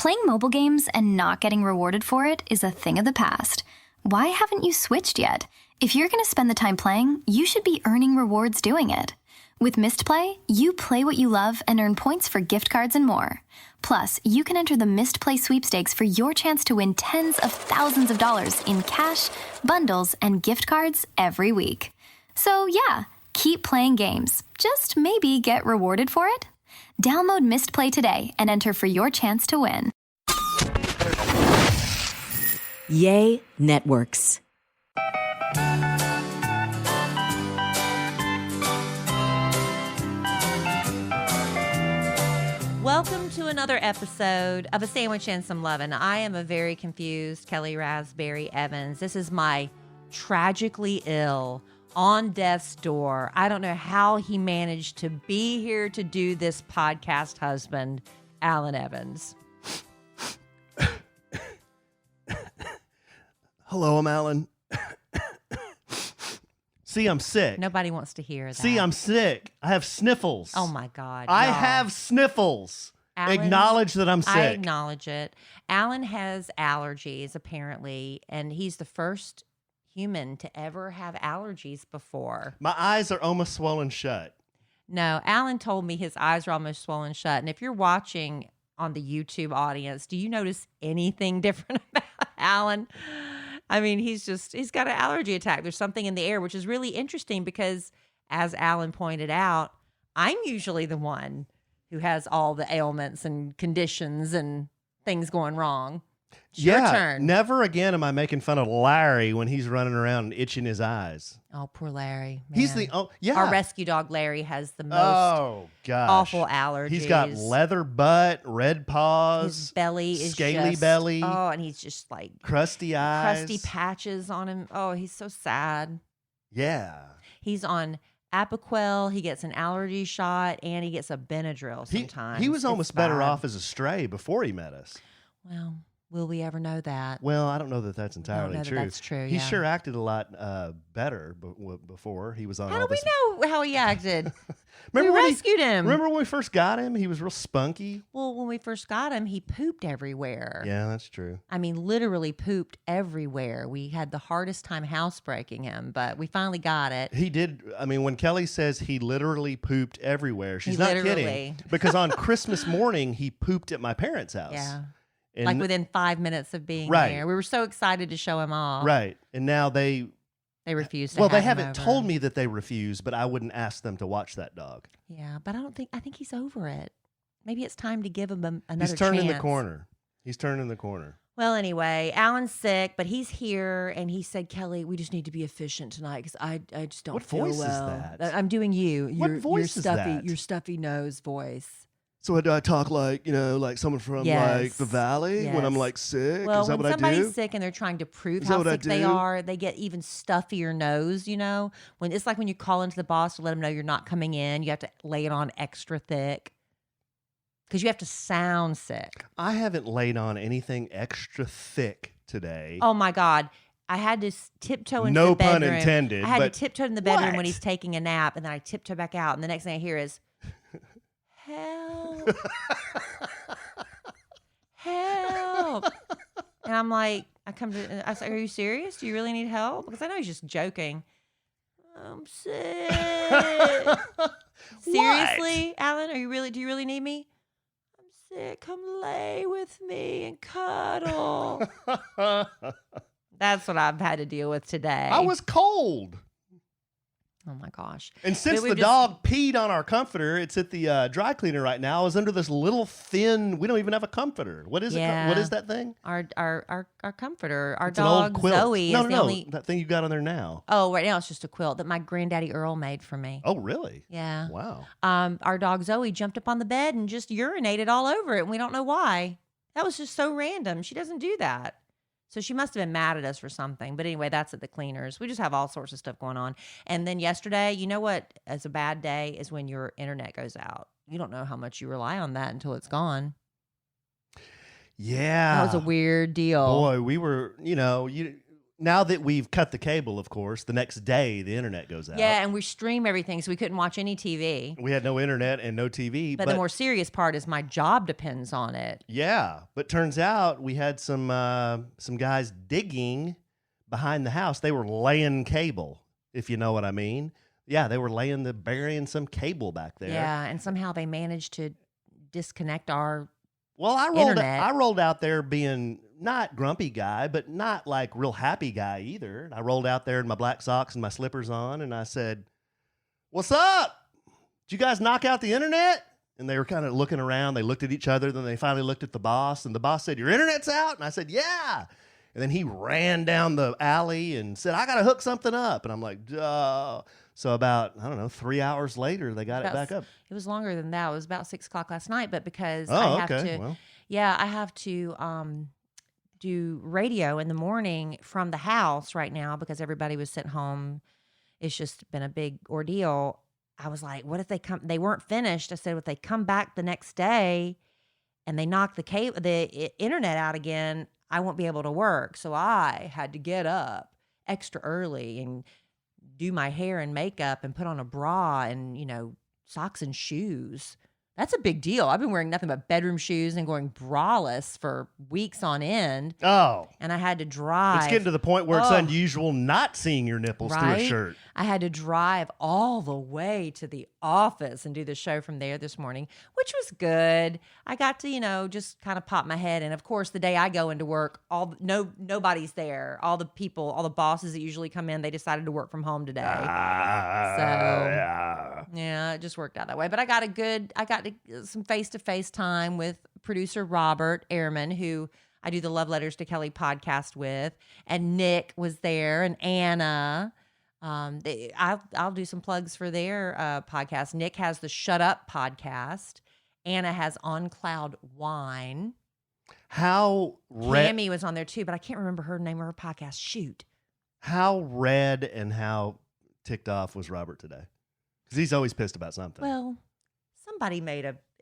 Playing mobile games and not getting rewarded for it is a thing of the past. Why haven't you switched yet? If you're going to spend the time playing, you should be earning rewards doing it. With Missed Play, you play what you love and earn points for gift cards and more. Plus, you can enter the Missed Play sweepstakes for your chance to win tens of thousands of dollars in cash, bundles, and gift cards every week. So yeah, keep playing games. Just maybe get rewarded for it. Download Missed Play today and enter for your chance to win. Yay Networks. Welcome to another episode of A Sandwich and Some Lovin'. I am a very confused Kellie Raspberry Evans. This is my tragically ill, on death's door. I don't know how he managed to be here to do this podcast husband, Alan Evans. Hello, I'm Alan. See, I'm sick. Nobody wants to hear that. See, I'm sick. I have sniffles. Oh, my God. I y'all. have sniffles. Alan, Acknowledge that I'm sick. I acknowledge it. Alan has allergies, apparently, and he's the first human to ever have allergies before. My eyes are almost swollen shut. No, Alan told me his eyes are almost swollen shut. And if you're watching on the YouTube audience, do you notice anything different about Alan? I mean, he's got an allergy attack. There's something in the air, which is really interesting because, as Alan pointed out, I'm usually the one who has all the ailments and conditions and things going wrong. It's your turn. Never again am I making fun of Larry when he's running around and itching his eyes. Oh, poor Larry. Man. He's Our rescue dog, Larry, has the most awful allergies. He's got leather butt, red paws. His belly is scaly belly. Oh, and he's just like crusty eyes. Crusty patches on him. Oh, he's so sad. Yeah. He's on Apoquel, he gets an allergy shot, and he gets a Benadryl sometimes. He was almost better off as a stray before he met us. Well, will we ever know that? Well, I don't know that that's entirely true. That's true. He sure acted a lot better before he was on. How do we know how he acted? We rescued him. Remember when we first got him? He was real spunky. Well, when we first got him, he pooped everywhere. Yeah, that's true. I mean, literally pooped everywhere. We had the hardest time housebreaking him, but we finally got it. He did. I mean, when Kellie says he literally pooped everywhere, she's not kidding. Because on Christmas morning, he pooped at my parents' house. Yeah. And like within 5 minutes of being there. We were so excited to show him off. Right. And now they refused to Well, have they him haven't over. told me that they refuse, but I wouldn't ask them to watch that dog. Yeah, but I think he's over it. Maybe it's time to give him another chance. He's turning the corner. He's turning the corner. Well, anyway, Alan's sick, but he's here, and he said, Kellie, we just need to be efficient tonight because I just don't feel well. What voice is that? I'm doing you. What voice is that? Your stuffy nose voice. So do I talk like, like someone from like the valley when I'm like sick? Well, is that when what somebody's sick and they're trying to prove how sick they are, they get even stuffier nose, When it's like when you call into the boss to let them know you're not coming in, you have to lay it on extra thick because you have to sound sick. I haven't laid on anything extra thick today. Oh my God. I had to tiptoe into the bedroom. No pun intended. I had to tiptoe in the bedroom when he's taking a nap, and then I tiptoe back out, and the next thing I hear is, help. Help. And I'm like, I say, are you serious? Do you really need help? Because I know he's just joking. I'm sick. Seriously, Alan, do you really need me? I'm sick. Come lay with me and cuddle. That's what I've had to deal with today. I was cold. Oh my gosh. And since the dog peed on our comforter, it's at the dry cleaner right now. I was under this little thin, we don't even have a comforter. What is it? What is that thing? Our comforter. Our it's dog an old quilt. Zoe is the only that thing you got on there now. Oh, right now it's just a quilt that my granddaddy Earl made for me. Oh, really? Yeah. Wow. Our dog Zoe jumped up on the bed and just urinated all over it, and we don't know why. That was just so random. She doesn't do that. So she must have been mad at us for something. But anyway, that's at the cleaners. We just have all sorts of stuff going on. And then yesterday, you know what is a bad day is when your internet goes out. You don't know how much you rely on that until it's gone. Yeah. That was a weird deal. Boy, we were, Now that we've cut the cable, of course, the next day the internet goes out. Yeah, and we stream everything, so we couldn't watch any TV. We had no internet and no TV. But the more serious part is my job depends on it. Yeah, but turns out we had some guys digging behind the house. They were laying cable, if you know what I mean. Yeah, they were burying some cable back there. Yeah, and somehow they managed to disconnect our Well, I internet. rolled out there being not grumpy guy, but not like real happy guy either. I rolled out there in my black socks and my slippers on, and I said, "What's up? Did you guys knock out the internet?" And they were kind of looking around. They looked at each other. Then they finally looked at the boss, and the boss said, "Your internet's out?" And I said, "Yeah." And then he ran down the alley and said, "I got to hook something up." And I'm like, duh. So about, I don't know, 3 hours later, they got it back up. It was longer than that. It was about 6 o'clock last night, but because Oh, I have okay. to, Well, I have to do radio in the morning from the house right now because everybody was sent home. It's just been a big ordeal. I was like, what if they weren't finished? I said, if they come back the next day and they knock the internet out again, I won't be able to work. So I had to get up extra early and do my hair and makeup and put on a bra and, socks and shoes. That's a big deal. I've been wearing nothing but bedroom shoes and going braless for weeks on end. oh, And I had to drive. it's getting to the point where it's Oh. unusual not seeing your nipples through a Right? shirt. I had to drive all the way to the office and do the show from there this morning, which was good. I got to, just kind of pop my head. And of course, the day I go into work, nobody's there. All the people, all the bosses that usually come in, they decided to work from home today. Yeah, it just worked out that way. But I got some face-to-face time with producer Robert Ehrman, who I do the Love Letters to Kelly podcast with, and Nick was there, and Anna. I'll do some plugs for their podcast. Nick has the Shut Up podcast. Anna has On Cloud Wine. How red? Cammy was on there too, but I can't remember her name or her podcast. Shoot. How red and how ticked off was Robert today? Because he's always pissed about something. Well, somebody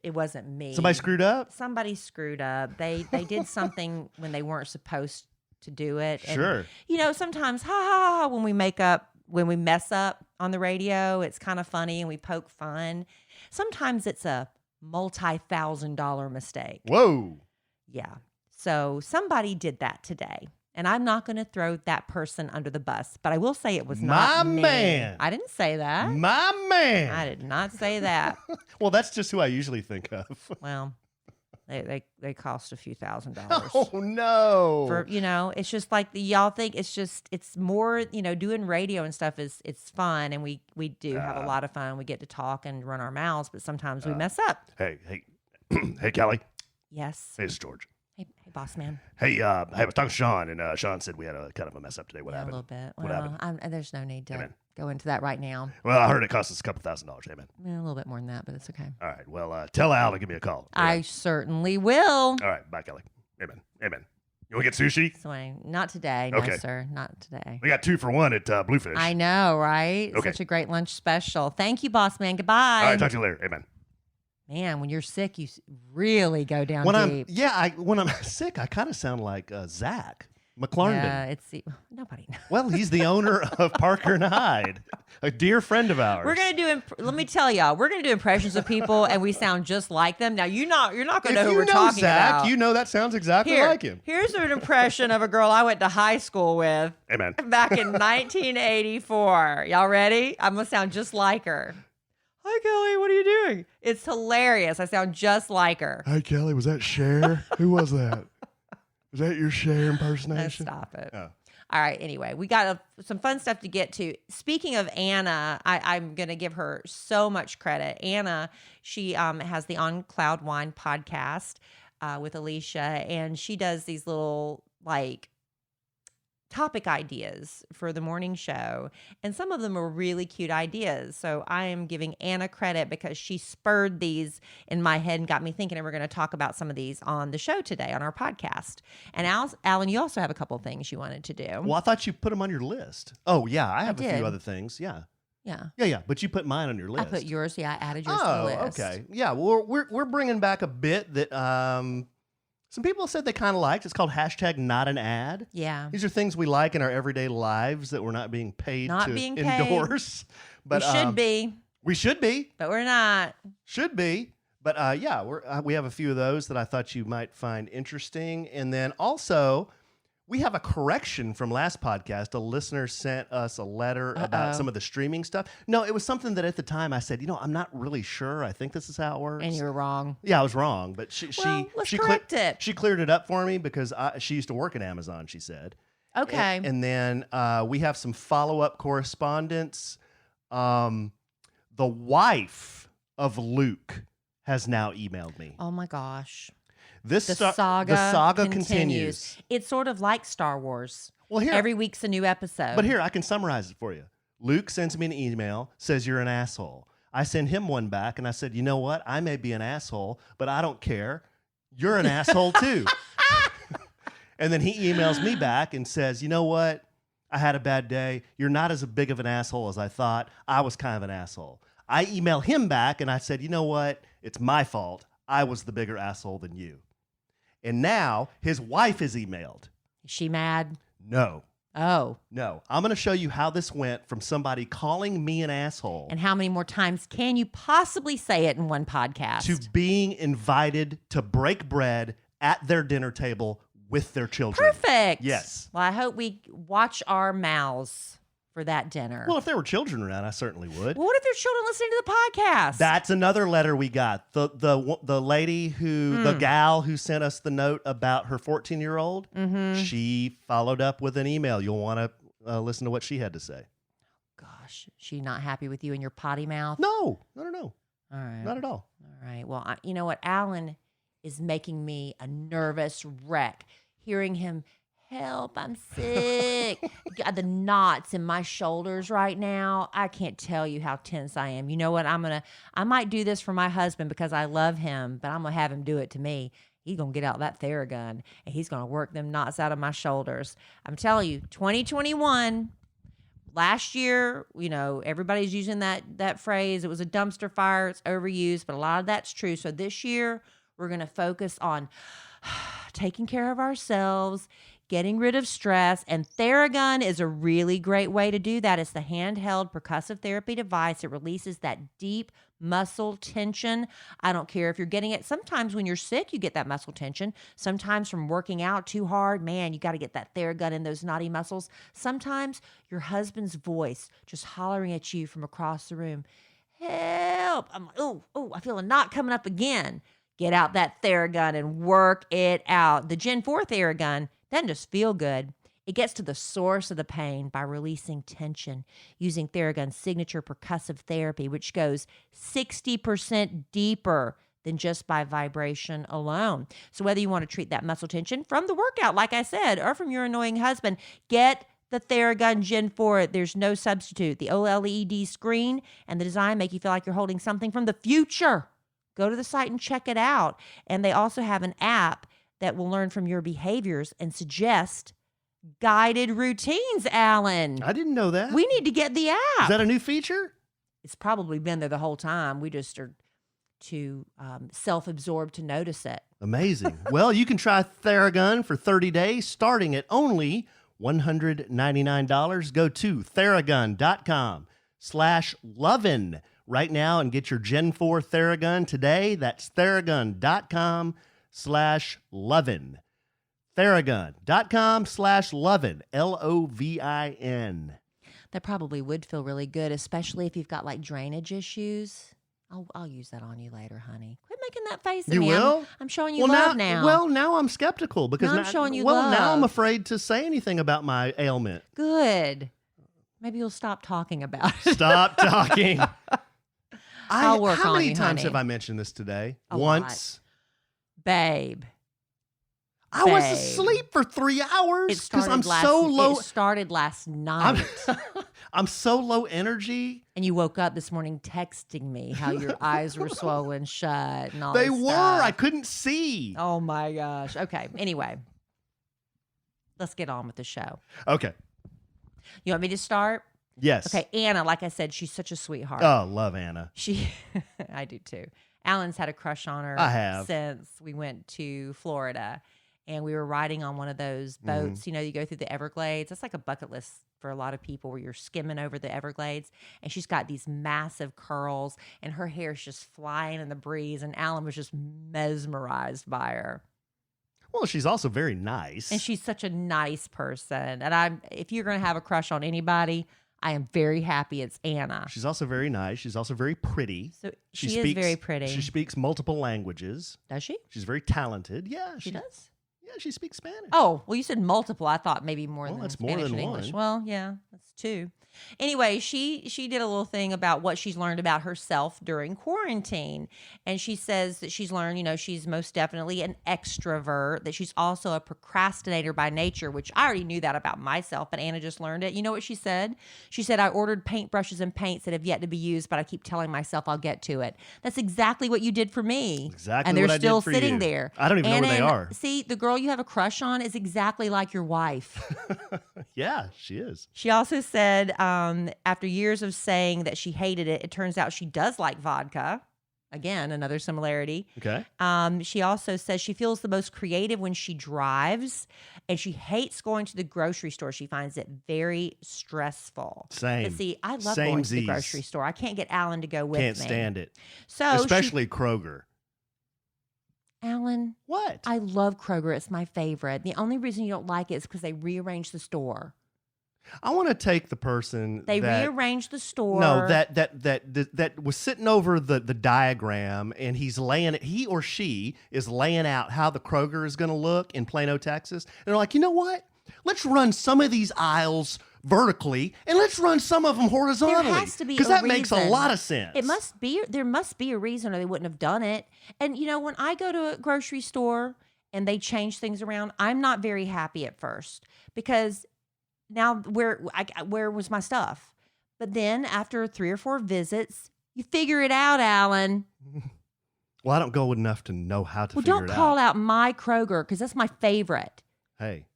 it wasn't me. Somebody screwed up? Somebody screwed up. They did something when they weren't supposed to do it. And, Sure. sometimes when we mess up on the radio, it's kind of funny and we poke fun. Sometimes it's a multi-$1,000 mistake. Whoa. Yeah. So somebody did that today. And I'm not going to throw that person under the bus, but I will say it was not My me. man. I didn't say that. My man. I did not say that. Well, that's just who I usually think of. Well, they cost a few $1,000. Oh, no. For it's just like y'all think it's more doing radio and stuff it's fun, and we do have a lot of fun. We get to talk and run our mouths, but sometimes we mess up. Hey, hey, Kelly. Yes. Hey, it's George. Hey, boss man. Hey, I was talking to Sean, and Sean said we had a kind of a mess up today. What Yeah, happened? a little bit. What Well, happened? there's no need to Amen. go into that right now. Well, I heard it cost us a couple $1,000. Amen. A little bit more than that, but it's okay. All right. Well, tell Al to give me a call. I certainly will. All right. Bye, Kelly. Amen. Amen. You want to get sushi? So not today, no Okay. sir, not today. We got 2 for 1 at Bluefish. I know, right? Okay. Such a great lunch special. Thank you, boss man. Goodbye. All right. Talk to you later. Amen. Man, when you're sick, you really go down When deep. when I'm sick, I kind of sound like Zach McClarndon. Yeah, nobody knows. Well, he's the owner of Parker and Hyde, a dear friend of ours. We're gonna do. Let me tell y'all, we're gonna do impressions of people, and we sound just like them. Now you're not gonna know who we're talking Zach, about. you know that sounds exactly like him. Here's an impression of a girl I went to high school with Amen. back in 1984. Y'all ready? I'm gonna sound just like her. Hi, Kelly. What are you doing? It's hilarious. I sound just like her. Hi, Kelly. Was that Cher? Who was that? Was that your Cher Let's impersonation? stop it. Oh. All right. Anyway, we got some fun stuff to get to. Speaking of Anna, I'm going to give her so much credit. Anna, she has the On Cloud Wine podcast with Alicia, and she does these little topic ideas for the morning show, and some of them are really cute ideas. So I am giving Anna credit because she spurred these in my head and got me thinking, and we're going to talk about some of these on the show today on our podcast. And Alan, you also have a couple of things you wanted to do. Well, I thought you put them on your list. Oh, yeah. I have a did. few other things. Yeah. Yeah. Yeah. But you put mine on your list. I put yours. Yeah, I added yours to Oh, the list. okay. Yeah. Well, we're bringing back a bit that Some people said they kind of liked. It's called hashtag not an ad. Yeah. These are things we like in our everyday lives that we're not being paid endorse. But we should be. We should be. But we're not. Should be. But we have a few of those that I thought you might find interesting. And then also, we have a correction from last podcast. A listener sent us a letter about some of the streaming stuff. No, it was something that at the time I said, I'm not really sure. I think this is how it works. And you were wrong. Yeah, I was wrong. But she correct it. She cleared it up for me because she used to work at Amazon, she said. Okay. And then we have some follow-up correspondence. The wife of Luke has now emailed me. Oh my gosh. The saga continues. It's sort of like Star Wars. Well, here, every week's a new episode. But here, I can summarize it for you. Luke sends me an email, says you're an asshole. I send him one back, and I said, you know what? I may be an asshole, but I don't care. You're an asshole too. And then he emails me back and says, you know what? I had a bad day. You're not as big of an asshole as I thought. I was kind of an asshole. I email him back, and I said, you know what? It's my fault. I was the bigger asshole than you. And now his wife is emailed. Is she mad? No. Oh. No. I'm going to show you how this went from somebody calling me an asshole. And how many more times can you possibly say it in one podcast? To being invited to break bread at their dinner table with their children. Perfect. Yes. Well, I hope we watch our mouths for that dinner. Well, if there were children around, I certainly would. Well, what if there's children listening to the podcast? That's another letter we got. The lady the gal who sent us the note about her 14-year-old, she followed up with an email. You'll want to listen to what she had to say. Gosh, she not happy with you and your potty mouth? No. All right. Not at all. All right. Well, you know what? Alan is making me a nervous wreck. Hearing him, help, I'm sick. Got the knots in my shoulders right now. I can't tell you how tense I am. You know what? I might do this for my husband because I love him, but I'm going to have him do it to me. He's going to get out that Theragun and he's going to work them knots out of my shoulders. I'm telling you, 2021, last year, everybody's using that phrase. It was a dumpster fire. It's overused, but a lot of that's true. So this year, we're going to focus on taking care of ourselves, getting rid of stress, and Theragun is a really great way to do that. It's the handheld percussive therapy device. It releases that deep muscle tension. I don't care if you're getting it. Sometimes when you're sick, you get that muscle tension. Sometimes from working out too hard, man, you got to get that Theragun in those knotty muscles. Sometimes your husband's voice just hollering at you from across the room, help. I'm like, oh, I feel a knot coming up again. Get out that Theragun and work it out. The Gen 4 Theragun doesn't just feel good. It gets to the source of the pain by releasing tension using Theragun's signature percussive therapy, which goes 60% deeper than just by vibration alone. So whether you want to treat that muscle tension from the workout, like I said, or from your annoying husband, get the Theragun Gen 4. There's no substitute. The OLED screen and the design make you feel like you're holding something from the future. Go to the site and check it out. And they also have an app that will learn from your behaviors and suggest guided routines, Alan. I didn't know that. We need to get the app. Is that a new feature? It's probably been there the whole time. We just are too self-absorbed to notice it. Amazing. Well, you can try Theragun for 30 days, starting at only $199. Go to Theragun.com/lovin' right now and get your Gen 4 Theragun today. That's Theragun.com/lovin'. Theragun.com/lovin'. LOVIN. That probably would feel really good, especially if you've got like drainage issues. I'll use that on you later, honey. Quit making that face at you me. will? I'm showing you love now. Well, now I'm skeptical because now I'm showing you love. love. Now I'm afraid to say anything about my ailment. Good. Maybe you'll stop talking about it. Stop talking. I'll work how on many you, times honey. have I mentioned this today? A Once. lot. Babe. I was asleep for 3 hours because I'm so low. It started last night. I'm so low energy. And you woke up this morning texting me how your eyes were swollen shut and all They this were. stuff. I couldn't see. Oh my gosh. Okay. Anyway, let's get on with the show. Okay. You want me to start? Yes. Okay. Anna, like I said, she's such a sweetheart. Oh, love Anna. I do too. Alan's had a crush on her I have. since we went to Florida. And we were riding on one of those boats. You know, you go through the Everglades. That's like a bucket list for a lot of people where you're skimming over the Everglades. And she's got these massive curls and her hair's just flying in the breeze. And Alan was just mesmerized by her. Well, she's also very nice. And she's such a nice person. And if you're going to have a crush on anybody, I am very happy it's Anna. She's also very nice. She's also very pretty. So she is very pretty. She speaks multiple languages. Does she? She's very talented. Yeah. She does? Yeah, she speaks Spanish. Oh, well, you said multiple. I thought maybe more than that's Spanish more than and English. one. Well, yeah, that's two. Anyway, she did a little thing about what she's learned about herself during quarantine. And she says that she's learned, you know, she's most definitely an extrovert, that she's also a procrastinator by nature, which I already knew that about myself, but Anna just learned it. You know what she said? She said, I ordered paintbrushes and paints that have yet to be used, but I keep telling myself I'll get to it. That's exactly what you did for me. Exactly and they're what I did still for sitting you. there. I don't even know where they are. See, the girl you have a crush on is exactly like your wife. Yeah, she is. She also said, after years of saying that she hated it, it turns out she does like vodka. Again, another similarity. Okay. She also says she feels the most creative when she drives, and she hates going to the grocery store. She finds it very stressful. Same. But see, I love Same going to the Z's. grocery store. I can't get Alan to go with me. Can't stand it. So especially Kroger. Alan, What? I love Kroger. It's my favorite. The only reason you don't like it is because they rearranged the store. I want to take the person They that rearranged the store. No, that was sitting over the diagram, and he or she is laying out how the Kroger is going to look in Plano, Texas. And they're like, you know what? Let's run some of these aisles vertically, and let's run some of them horizontally. There has to be because a that makes a reason. lot of sense. There must be a reason, or they wouldn't have done it. And you know, when I go to a grocery store and they change things around, I'm not very happy at first because now where was my stuff? But then after 3 or 4 visits, you figure it out, Alan. Well, I don't go enough to know how to Well, figure don't it out. call out my Kroger because that's my favorite. Hey,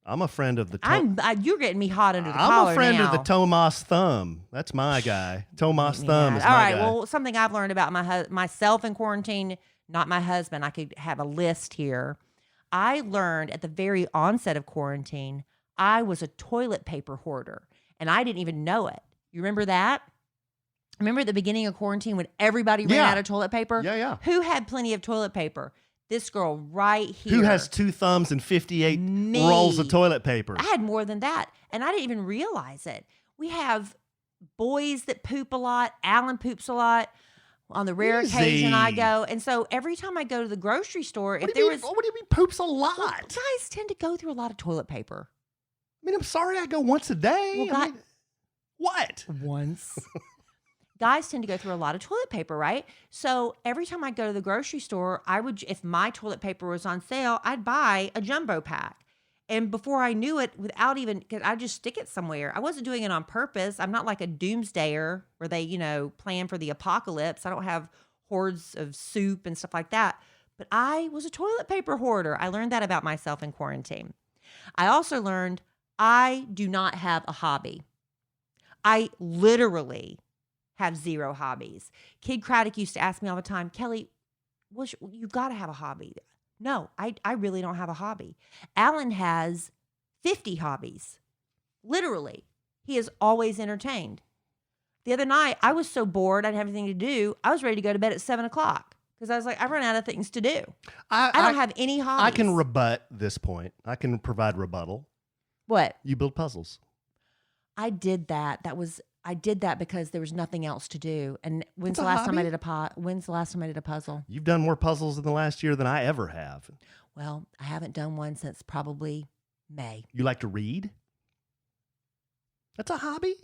I'm a friend of the. You're getting me hot under the I'm collar a friend now. of the Tomas Thumb. That's my guy. Tomas Thumb is All my right. guy. Well, something I've learned about myself in quarantine, not my husband. I could have a list here. I learned at the very onset of quarantine, I was a toilet paper hoarder, and I didn't even know it. You remember that? Remember at the beginning of quarantine when everybody ran out of toilet paper? Yeah. Who had plenty of toilet paper? This girl right here. Who has 2 thumbs and 58 Me. rolls of toilet paper? I had more than that, and I didn't even realize it. We have boys that poop a lot. Alan poops a lot. On the rare occasion I go. And so every time I go to the grocery store, What do you mean poops a lot? Well, guys tend to go through a lot of toilet paper. I mean, I'm sorry I go once a day. Well, What? Once. Guys tend to go through a lot of toilet paper, right? So every time I go to the grocery store, if my toilet paper was on sale, I'd buy a jumbo pack. And before I knew it, because I just stick it somewhere. I wasn't doing it on purpose. I'm not like a doomsdayer where they, plan for the apocalypse. I don't have hoards of soup and stuff like that. But I was a toilet paper hoarder. I learned that about myself in quarantine. I also learned I do not have a hobby. I literally have 0 hobbies. Kidd Kraddick used to ask me all the time, Kelly, you've got to have a hobby. No, I really don't have a hobby. Alan has 50 hobbies. Literally. He is always entertained. The other night, I was so bored, I didn't have anything to do. I was ready to go to bed at 7 o'clock because I was like, I've run out of things to do. I don't have any hobbies. I can rebut this point. I can provide rebuttal. What? You build puzzles. I did that. I did that because there was nothing else to do. And when's the last time I did a puzzle? You've done more puzzles in the last year than I ever have. Well, I haven't done one since probably May. You like to read? That's a hobby?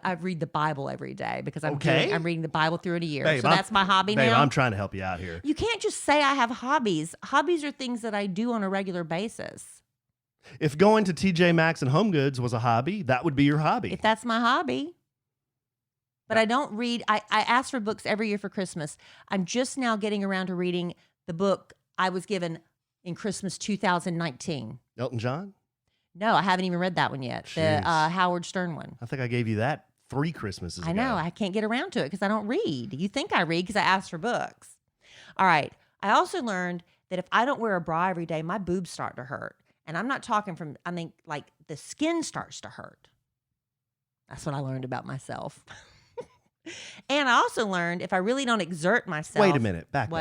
I read the Bible every day because I'm reading the Bible through in a year. Babe, so that's my hobby babe, now. I'm trying to help you out here. You can't just say I have hobbies. Hobbies are things that I do on a regular basis. If going to TJ Maxx and Home Goods was a hobby, that would be your hobby. If that's my hobby. But I don't read. I ask for books every year for Christmas. I'm just now getting around to reading the book I was given in Christmas 2019. Elton John? No, I haven't even read that one yet. The Jeez. Howard Stern one. I think I gave you that 3 Christmases ago. I know. I can't get around to it because I don't read. You think I read because I asked for books. All right. I also learned that if I don't wear a bra every day, my boobs start to hurt. And I'm not talking from, I mean, like the skin starts to hurt. That's what I learned about myself. And I also learned if I really don't exert myself. Wait a minute. Back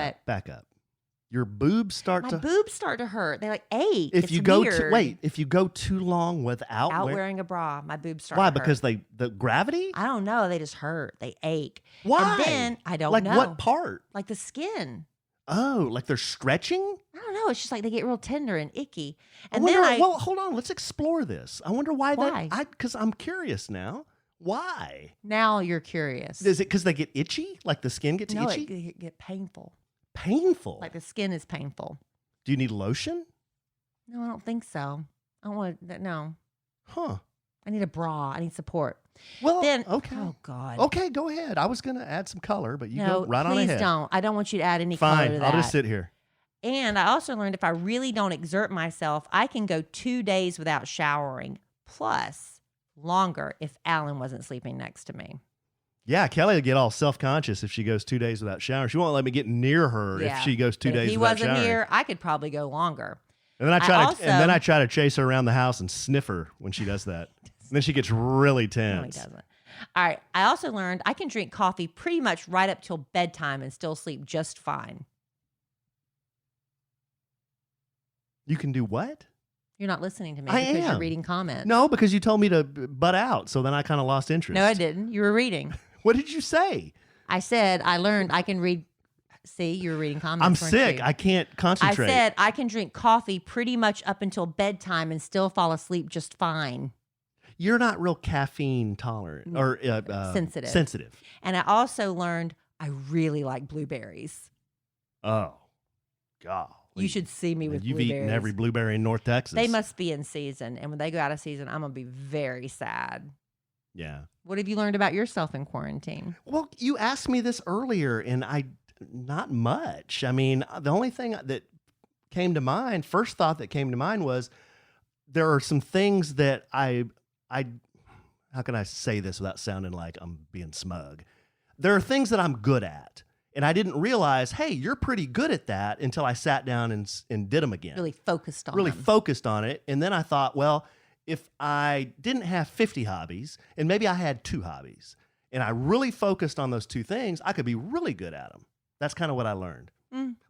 up. Your boobs start my to boobs start to hurt. They like ache. If It's you go weird. if you go too long without wearing a bra, my boobs start Why? to hurt. Because the gravity? I don't know. They just hurt. They ache. Why? And then I don't like know. what part? Like the skin. Oh, like they're stretching? I don't know. It's just like they get real tender and icky. And well, hold on. Let's explore this. I wonder why Why? because I'm curious now. Why? Now you're curious. Is it because they get itchy? Like the skin gets No, itchy? it get painful. Painful. Like the skin is painful. Do you need lotion? No, I don't think so. I don't want that. No, Huh. I need a bra. I need support. Well, Then, okay. oh God. Okay, go ahead. I was going to add some color, but you No, go right on ahead. please don't. I don't want you to add any color Fine. to that. I'll just sit here. And I also learned if I really don't exert myself, I can go 2 days without showering, plus longer if Alan wasn't sleeping next to me. Yeah, Kelly will get all self-conscious if she goes 2 days without showering. She won't let me get near her Yeah. if she goes 2 But if days he without wasn't showering. here, I could probably go longer. And then I try to chase her around the house and sniff her when she does that. And then she gets really No, he tense. doesn't. All right. I also learned I can drink coffee pretty much right up till bedtime and still sleep just fine. You can do what? You're not listening to me I because am. you're reading comments. No, because you told me to butt out, so then I kind of lost interest. No, I didn't. You were reading. What did you say? I said I learned I can read. See, you were reading comments. I'm weren't sick. you? I can't I concentrate. said I can drink coffee pretty much up until bedtime and still fall asleep just fine. You're not real caffeine tolerant or Sensitive. Sensitive. And I also learned I really like blueberries. Oh, God. You should see me with You've blueberries. eaten every blueberry in North Texas. They must be in season. And when they go out of season, I'm going to be very sad. Yeah. What have you learned about yourself in quarantine? Well, you asked me this earlier, and not much. I mean, the only thing that came to mind, first thought that came to mind was there are some things that I how can I say this without sounding like I'm being smug? There are things that I'm good at. And I didn't realize, hey, you're pretty good at that until I sat down and did them again. Really focused on Really them. focused on it. And then I thought, well, if I didn't have 50 hobbies and maybe I had 2 hobbies and I really focused on those 2 things, I could be really good at them. That's kind of what I learned.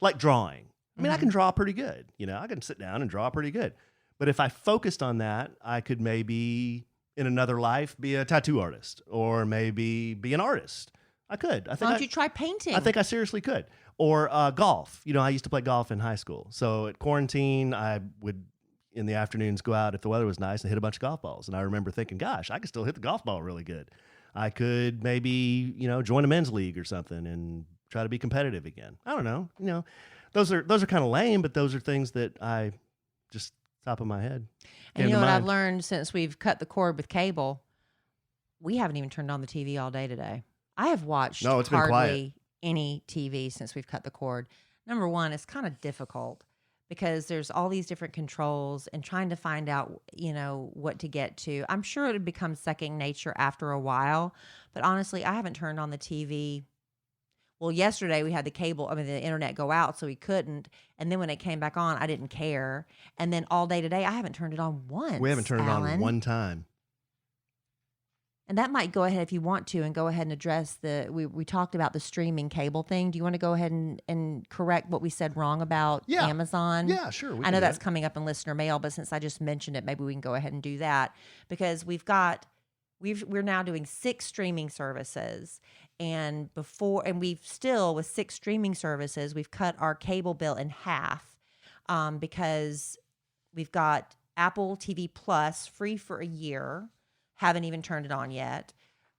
Like drawing. I mean, I can draw pretty good. You know, I can sit down and draw pretty good. But if I focused on that, I could maybe in another life be a tattoo artist or maybe be an artist. I could. Why don't you try painting? I think I seriously could. Or golf. You know, I used to play golf in high school. So at quarantine, I would, in the afternoons, go out if the weather was nice and hit a bunch of golf balls. And I remember thinking, gosh, I could still hit the golf ball really good. I could maybe, join a men's league or something and try to be competitive again. I don't know. Those are kind of lame, but those are things that I just top of my head. And you know what I've learned since we've cut the cord with cable? We haven't even turned on the TV all day today. I have watched it's been quiet. hardly any TV since we've cut the cord. Number one, it's kind of difficult because there's all these different controls and trying to find out, what to get to. I'm sure it would become second nature after a while, but honestly, I haven't turned on the TV. Well, yesterday we had the internet go out, so we couldn't. And then when it came back on, I didn't care. And then all day today, I haven't turned it on once. We haven't turned it on one time. And that might go ahead if you want to and go ahead and address we talked about the streaming cable thing. Do you want to go ahead and correct what we said wrong about Amazon? Yeah, sure. I know that's coming up in listener mail, but since I just mentioned it, maybe we can go ahead and do that because we're now doing 6 streaming services. And we've still, with 6 streaming services, we've cut our cable bill in half because we've got Apple TV Plus free for a year. Haven't even turned it on yet.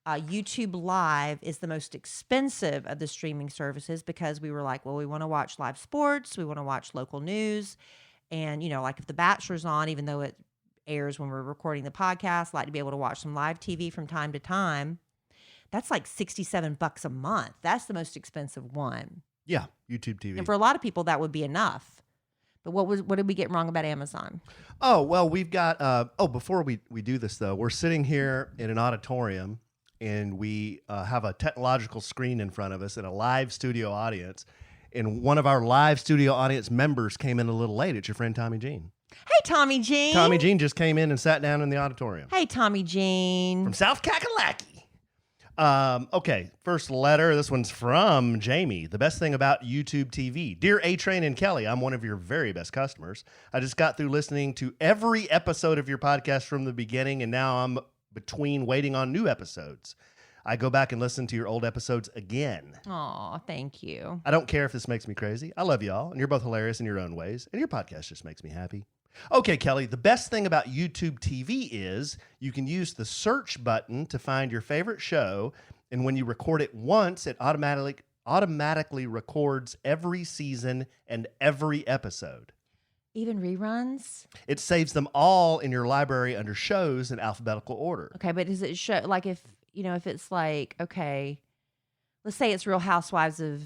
YouTube Live is the most expensive of the streaming services because we were like, well, we want to watch live sports. We want to watch local news. And, like if The Bachelor's on, even though it airs when we're recording the podcast, like to be able to watch some live TV from time to time. That's like $67 a month. That's the most expensive one. Yeah, YouTube TV. And for a lot of people, that would be enough. But what did we get wrong about Amazon? Oh, well, we've got, before we do this, though, we're sitting here in an auditorium, and we have a technological screen in front of us and a live studio audience. And one of our live studio audience members came in a little late. It's your friend Tommy Jean. Hey, Tommy Jean. Tommy Jean just came in and sat down in the auditorium. Hey, Tommy Jean. From South Kakalaki. Okay, first letter. This one's from Jamie. The best thing about YouTube TV. Dear A-Train and Kelly, I'm one of your very best customers. I just got through listening to every episode of your podcast from the beginning, and now I'm between waiting on new episodes. I go back and listen to your old episodes again. Aw, thank you. I don't care if this makes me crazy. I love y'all, and you're both hilarious in your own ways, and your podcast just makes me happy. Okay, Kelly, the best thing about YouTube TV is you can use the search button to find your favorite show, and when you record it once, it automatically records every season and every episode. Even reruns? It saves them all in your library under shows in alphabetical order. Okay, but does it show, like if it's like, okay, let's say it's Real Housewives of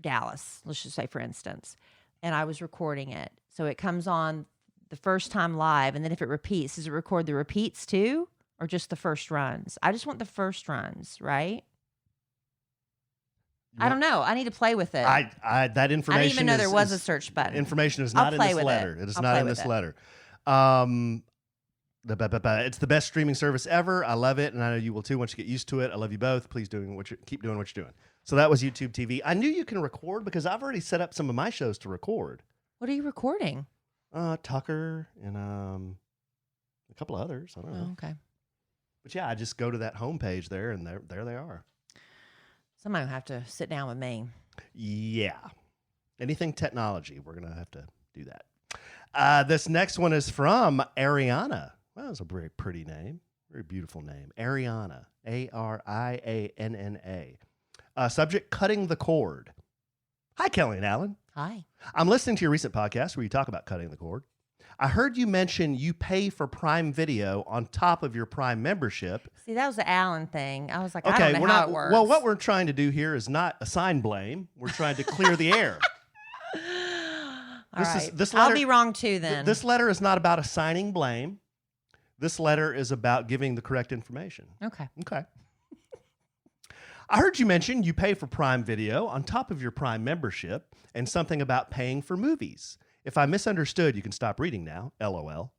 Dallas, let's just say for instance, and I was recording it. So it comes on the first time live, and then if it repeats, does it record the repeats too, or just the first runs? I just want the first runs, right? I don't know. I need to play with it. That information. I didn't even know there was a search button. Information is not in this letter. It is not in this letter. It's the best streaming service ever. I love it, and I know you will too once you get used to it. I love you both. Please keep doing what you're doing. So that was YouTube TV. I knew you can record because I've already set up some of my shows to record. What are you recording? Tucker and a couple of others. I don't know. Oh, okay. But yeah, I just go to that homepage there, and there they are. Somebody will have to sit down with me. Yeah. Anything technology, we're going to have to do that. This next one is from Ariana. Well, that's a very pretty name. Very beautiful name. Ariana. Arianna. Subject, cutting the cord. Hi, Kelly and Allen. Hi. I'm listening to your recent podcast where you talk about cutting the cord. I heard you mention you pay for Prime Video on top of your Prime membership. See, that was the Allen thing. I was like, Okay, I don't know how it works. Well, what we're trying to do here is not assign blame. We're trying to clear the air. All right. This letter, I'll be wrong too then. This letter is not about assigning blame. This letter is about giving the correct information. Okay. I heard you mention you pay for Prime Video on top of your Prime membership and something about paying for movies. If I misunderstood, you can stop reading now. LOL.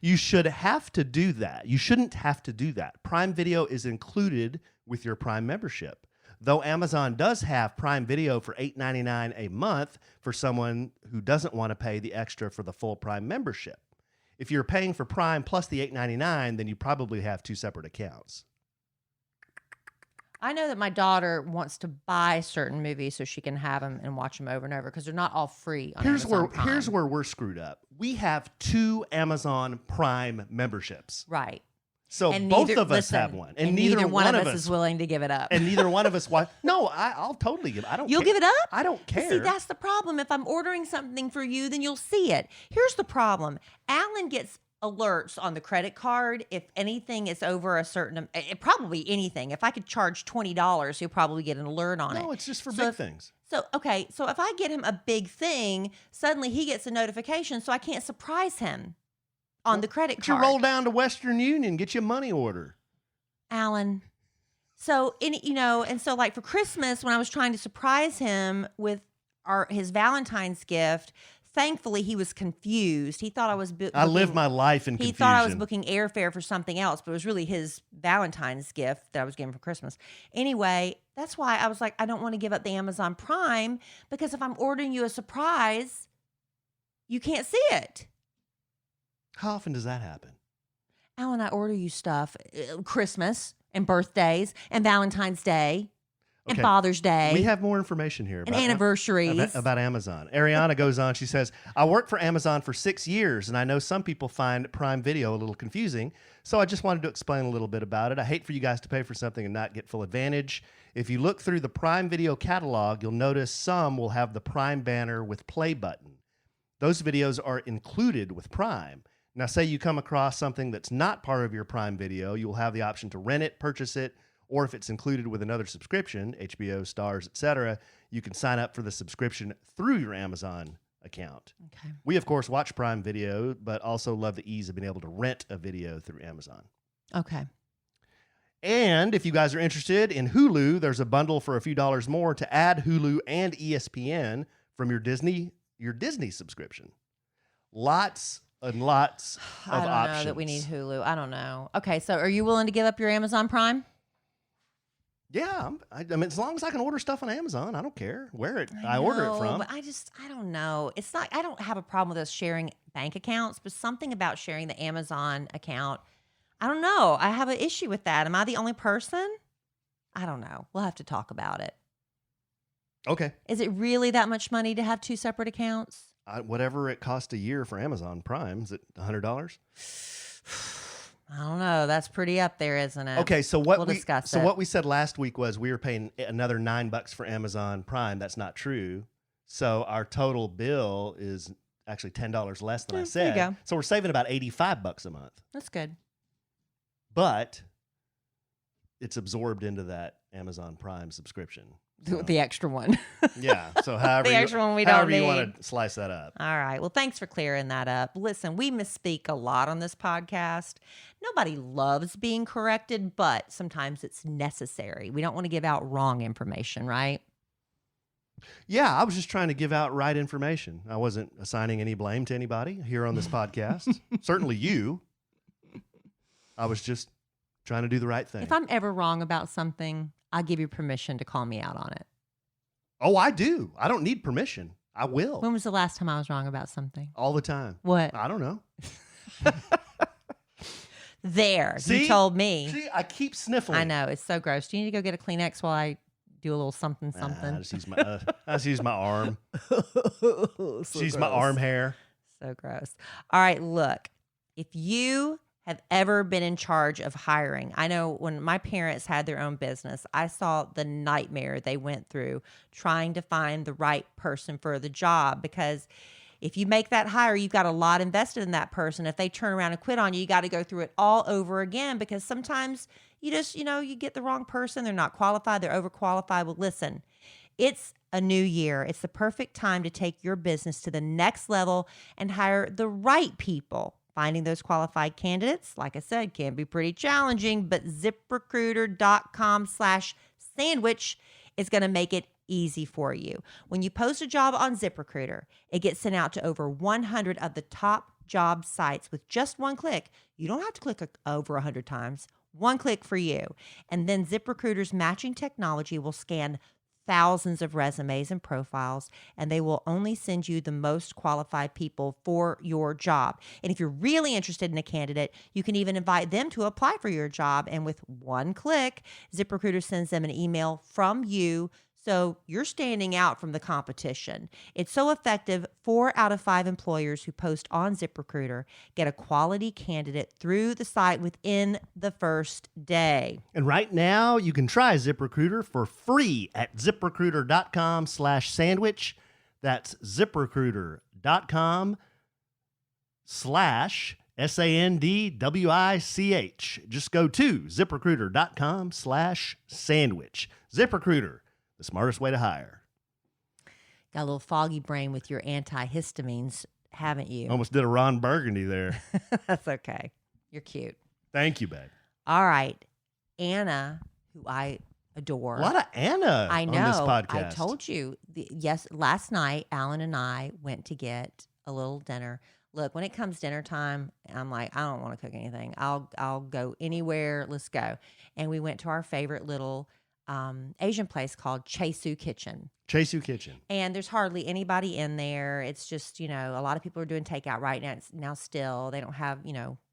You should have to do that. You shouldn't have to do that. Prime Video is included with your Prime membership. Though Amazon does have Prime Video for $8.99 a month for someone who doesn't want to pay the extra for the full Prime membership. If you're paying for Prime plus the $8.99, then you probably have two separate accounts. I know that my daughter wants to buy certain movies so she can have them and watch them over and over because they're not all free on Amazon Prime. Here's where we're screwed up. We have two Amazon Prime memberships. Right. So both of us have one. And neither one of us is willing to give it up. And neither one of us watch. No, I'll totally give it. You'll give it up? I don't care. See, that's the problem. If I'm ordering something for you, then you'll see it. Here's the problem. Alan gets alerts on the credit card if anything is over a certain, probably anything. If I could charge $20, he'll probably get an alert on it. No, it's just for big things. So if I get him a big thing, suddenly he gets a notification, so I can't surprise him on the credit card. You roll down to Western Union, get you a money order. Alan. So, and so like for Christmas, when I was trying to surprise him with his Valentine's gift, thankfully, he was confused. He thought I was I live my life in confusion. He thought I was booking airfare for something else, but it was really his Valentine's gift that I was giving for Christmas. Anyway, that's why I was like, I don't want to give up the Amazon Prime because if I'm ordering you a surprise, you can't see it. How often does that happen? Alan, I order you stuff, Christmas and birthdays and Valentine's Day. And Father's Day. We have more information here. And anniversaries. About Amazon. Ariana goes on. She says, I worked for Amazon for 6 years, and I know some people find Prime Video a little confusing, so I just wanted to explain a little bit about it. I hate for you guys to pay for something and not get full advantage. If you look through the Prime Video catalog, you'll notice some will have the Prime banner with play button. Those videos are included with Prime. Now, say you come across something that's not part of your Prime Video, you'll have the option to rent it, purchase it, or if it's included with another subscription, HBO, Stars, etc., you can sign up for the subscription through your Amazon account. Okay. We, of course, watch Prime Video, but also love the ease of being able to rent a video through Amazon. Okay. And if you guys are interested in Hulu, there's a bundle for a few dollars more to add Hulu and ESPN from your Disney subscription. Lots and lots of options. I don't know that we need Hulu. I don't know. Okay, so are you willing to give up your Amazon Prime? Yeah, I mean, as long as I can order stuff on Amazon, I don't care where I order it from. But I don't know. It's not. I don't have a problem with us sharing bank accounts, but something about sharing the Amazon account, I don't know. I have an issue with that. Am I the only person? I don't know. We'll have to talk about it. Okay. Is it really that much money to have two separate accounts? Whatever it costs a year for Amazon Prime, is it $100? I don't know. That's pretty up there, isn't it? Okay, so we'll discuss it. What we said last week was we were paying another $9 for Amazon Prime. That's not true. So our total bill is actually $10 less than I said. There you go. So we're saving about $85 a month. That's good. But it's absorbed into that Amazon Prime subscription. So, The extra one. yeah. So however The extra one we don't you need. want to slice that up. All right. Well, thanks for clearing that up. Listen, we misspeak a lot on this podcast. Nobody loves being corrected, but sometimes it's necessary. We don't want to give out wrong information, right? Yeah, I was just trying to give out right information. I wasn't assigning any blame to anybody here on this podcast. Certainly you. I was just trying to do the right thing. If I'm ever wrong about something, I'll give you permission to call me out on it. Oh, I do. I don't need permission. I will. When was the last time I was wrong about something? All the time. What? I don't know. There. See? You told me. See, I keep sniffling. I know. It's so gross. Do you need to go get a Kleenex while I do a little something? I just use my arm. So Use my arm hair. So gross. All right, look. If you have ever been in charge of hiring, I know when my parents had their own business, I saw the nightmare they went through trying to find the right person for the job, because if you make that hire, you've got a lot invested in that person. If they turn around and quit on you, you got to go through it all over again, because sometimes you just, you get the wrong person. They're not qualified. They're overqualified. Well, listen, it's a new year. It's the perfect time to take your business to the next level and hire the right people. Finding those qualified candidates, like I said, can be pretty challenging, but ZipRecruiter.com/sandwich is going to make it easy for you. When you post a job on ZipRecruiter, it gets sent out to over 100 of the top job sites with just one click. You don't have to click over 100 times. One click for you. And then ZipRecruiter's matching technology will scan thousands of resumes and profiles, and they will only send you the most qualified people for your job. And if you're really interested in a candidate, you can even invite them to apply for your job. And with one click, ZipRecruiter sends them an email from you, so you're standing out from the competition. It's so effective. 4 out of 5 employers who post on ZipRecruiter get a quality candidate through the site within the first day. And right now, you can try ZipRecruiter for free at ZipRecruiter.com/sandwich. That's ZipRecruiter.com/SANDWICH. Just go to ZipRecruiter.com/sandwich. ZipRecruiter, the smartest way to hire. Got a little foggy brain with your antihistamines, haven't you? Almost did a Ron Burgundy there. That's okay. You're cute. Thank you, babe. All right. Anna, who I adore. A lot of Anna I know. on this podcast. I told you. Yes, last night, Alan and I went to get a little dinner. Look, when it comes dinner time, I'm like, I don't want to cook anything. I'll go anywhere. Let's go. And we went to our favorite little Asian place called Chaesu Kitchen. Chaesu Kitchen. And there's hardly anybody in there. It's just, a lot of people are doing takeout right now still. They don't have,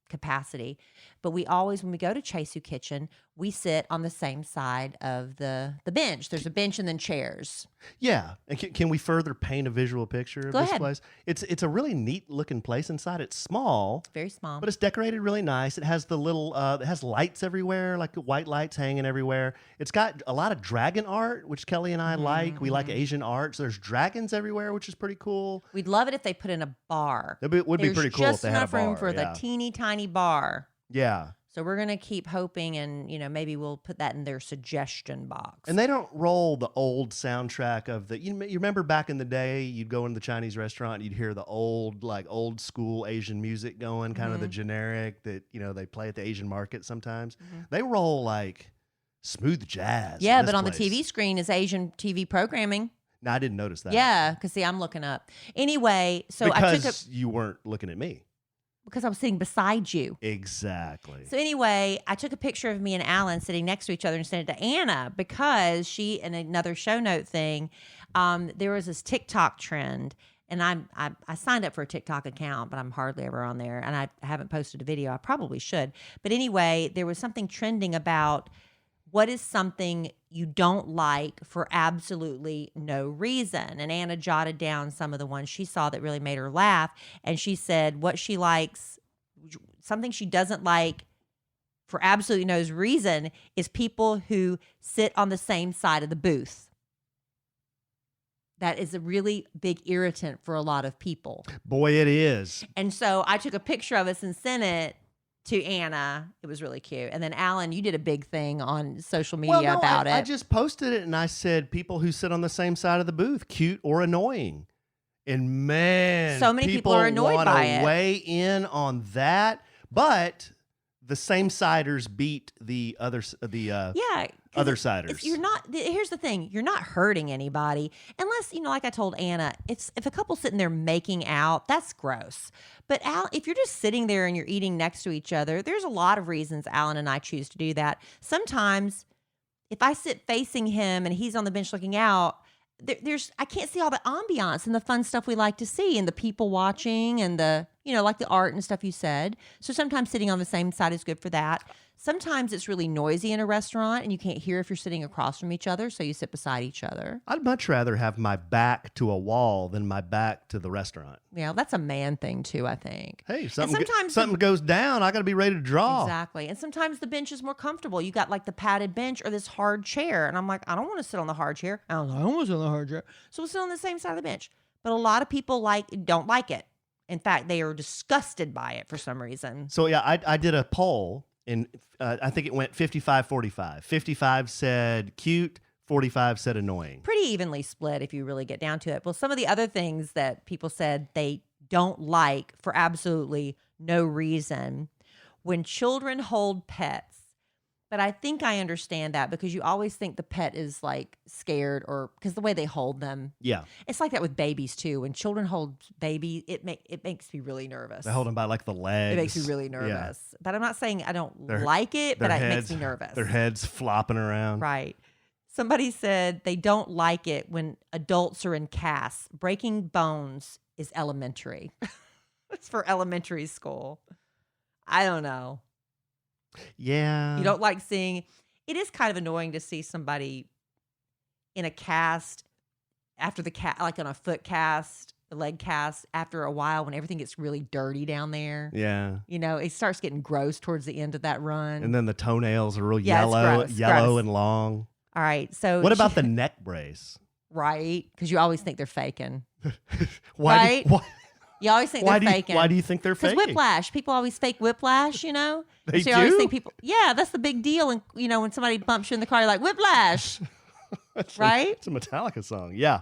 capacity. But we always, when we go to Chaesu Kitchen, we sit on the same side of the bench. There's a bench and then chairs. Yeah. And can we further paint a visual picture of Go this ahead. place? It's a really neat looking place inside. It's small. Very small. But it's decorated really nice. It has the little, it has lights everywhere, like white lights hanging everywhere. It's got a lot of dragon art, which Kelly and I like. We like Asian art. So there's dragons everywhere, which is pretty cool. We'd love it if they put in a bar. It would be pretty cool if they had a bar. There's just enough room for the teeny tiny bar. Yeah. So we're going to keep hoping, and, maybe we'll put that in their suggestion box. And they don't roll the old soundtrack of the, you remember back in the day, you'd go into the Chinese restaurant, and you'd hear the old school Asian music going, kind of the generic that, they play at the Asian market sometimes. They roll like smooth jazz. Yeah, but on the TV screen is Asian TV programming. No, I didn't notice that. Yeah, because see, I'm looking up. Anyway, so because you weren't looking at me. Because I was sitting beside you. Exactly. So anyway, I took a picture of me and Alan sitting next to each other and sent it to Anna because she, in another show note thing, there was this TikTok trend. And I signed up for a TikTok account, but I'm hardly ever on there. And I haven't posted a video. I probably should. But anyway, there was something trending about what is something you don't like for absolutely no reason. And Anna jotted down some of the ones she saw that really made her laugh. And she said what she likes, something she doesn't like for absolutely no reason, is people who sit on the same side of the booth. That is a really big irritant for a lot of people. Boy, it is. And so I took a picture of us and sent it to Anna. It was really cute. And then Alan, you did a big thing on social media about it. I just posted it and I said people who sit on the same side of the booth, cute or annoying. And man, so many people are annoyed by it. Weigh in on that, but the same siders beat the other other siders. If you're not, here's the thing: you're not hurting anybody unless, like I told Anna, if a couple's sitting there making out, that's gross. But if you're just sitting there and you're eating next to each other, there's a lot of reasons Alan and I choose to do that. Sometimes, if I sit facing him and he's on the bench looking out, I can't see all the ambiance and the fun stuff we like to see, and the people watching, and the like the art and stuff you said. So sometimes sitting on the same side is good for that. Sometimes it's really noisy in a restaurant and you can't hear if you're sitting across from each other, so you sit beside each other. I'd much rather have my back to a wall than my back to the restaurant. Yeah, that's a man thing too, I think. Hey, something goes down, I got to be ready to draw. Exactly. And sometimes the bench is more comfortable. You got like the padded bench or this hard chair, and I'm like, I don't want to sit on the hard chair. I don't want to sit on the hard chair. So we'll sit on the same side of the bench. But a lot of people don't like it. In fact, they are disgusted by it for some reason. So yeah, I did a poll, and I think it went 55-45. 55 said cute, 45 said annoying. Pretty evenly split if you really get down to it. Well, some of the other things that people said they don't like for absolutely no reason: when children hold pets. But I think I understand that, because you always think the pet is like scared, or because the way they hold them. Yeah. It's like that with babies too. When children hold babies, it makes me really nervous. They hold them by like the legs. It makes me really nervous. Yeah. But I'm not saying I don't like it, but it makes me nervous. Their heads flopping around. Right. Somebody said they don't like it when adults are in casts. Breaking bones is elementary. It's for elementary school. I don't know. Yeah. You don't like seeing, it is kind of annoying to see somebody in a cast after the like on a foot cast, a leg cast, after a while when everything gets really dirty down there. Yeah. It starts getting gross towards the end of that run. And then the toenails are real yellow and long. All right. So what about the neck brace? Right. Because you always think they're faking. Why? You always think they're faking. Why do you think they're faking? Because whiplash. People always fake whiplash, They so do? you always think people, yeah, that's the big deal. And, when somebody bumps you in the car, you're like, whiplash. Right? It's a Metallica song. Yeah.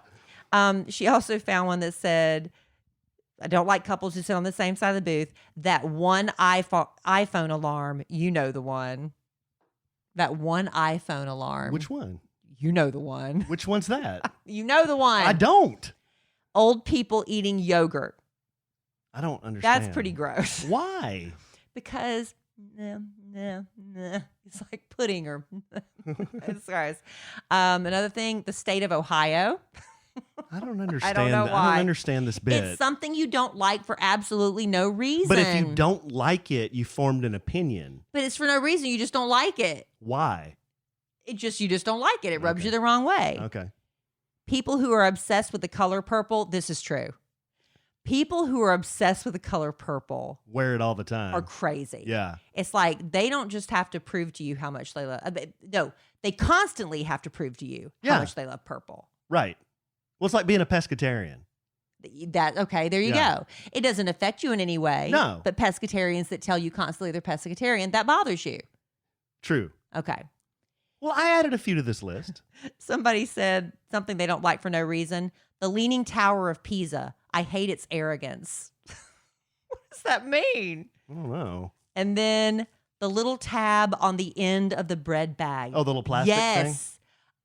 She also found one that said, I don't like couples who sit on the same side of the booth. That one iPhone alarm, the one. That one iPhone alarm. Which one? You know the one. Which one's that? You know the one. I don't. Old people eating yogurt. I don't understand. That's pretty gross. Why? Because it's like pudding or it's gross. Another thing, the state of Ohio. I don't understand. I don't know why. I don't understand this bit. It's something you don't like for absolutely no reason. But if you don't like it, you formed an opinion. But it's for no reason. You just don't like it. Why? You just don't like it. It rubs you the wrong way. Okay. People who are obsessed with the color purple, this is true. People who are obsessed with the color purple wear it all the time. Are crazy. Yeah. It's like they don't just have to prove to you how much they love. No, they constantly have to prove to you how much they love purple. Right. Well, it's like being a pescatarian. Okay, there you Yeah. go. It doesn't affect you in any way. No. But pescatarians that tell you constantly they're pescatarian, that bothers you. True. Okay. Well, I added a few to this list. Somebody said something they don't like for no reason. The Leaning Tower of Pisa. I hate its arrogance. What does that mean? I don't know. And then the little tab on the end of the bread bag. Oh, the little plastic thing? Yes.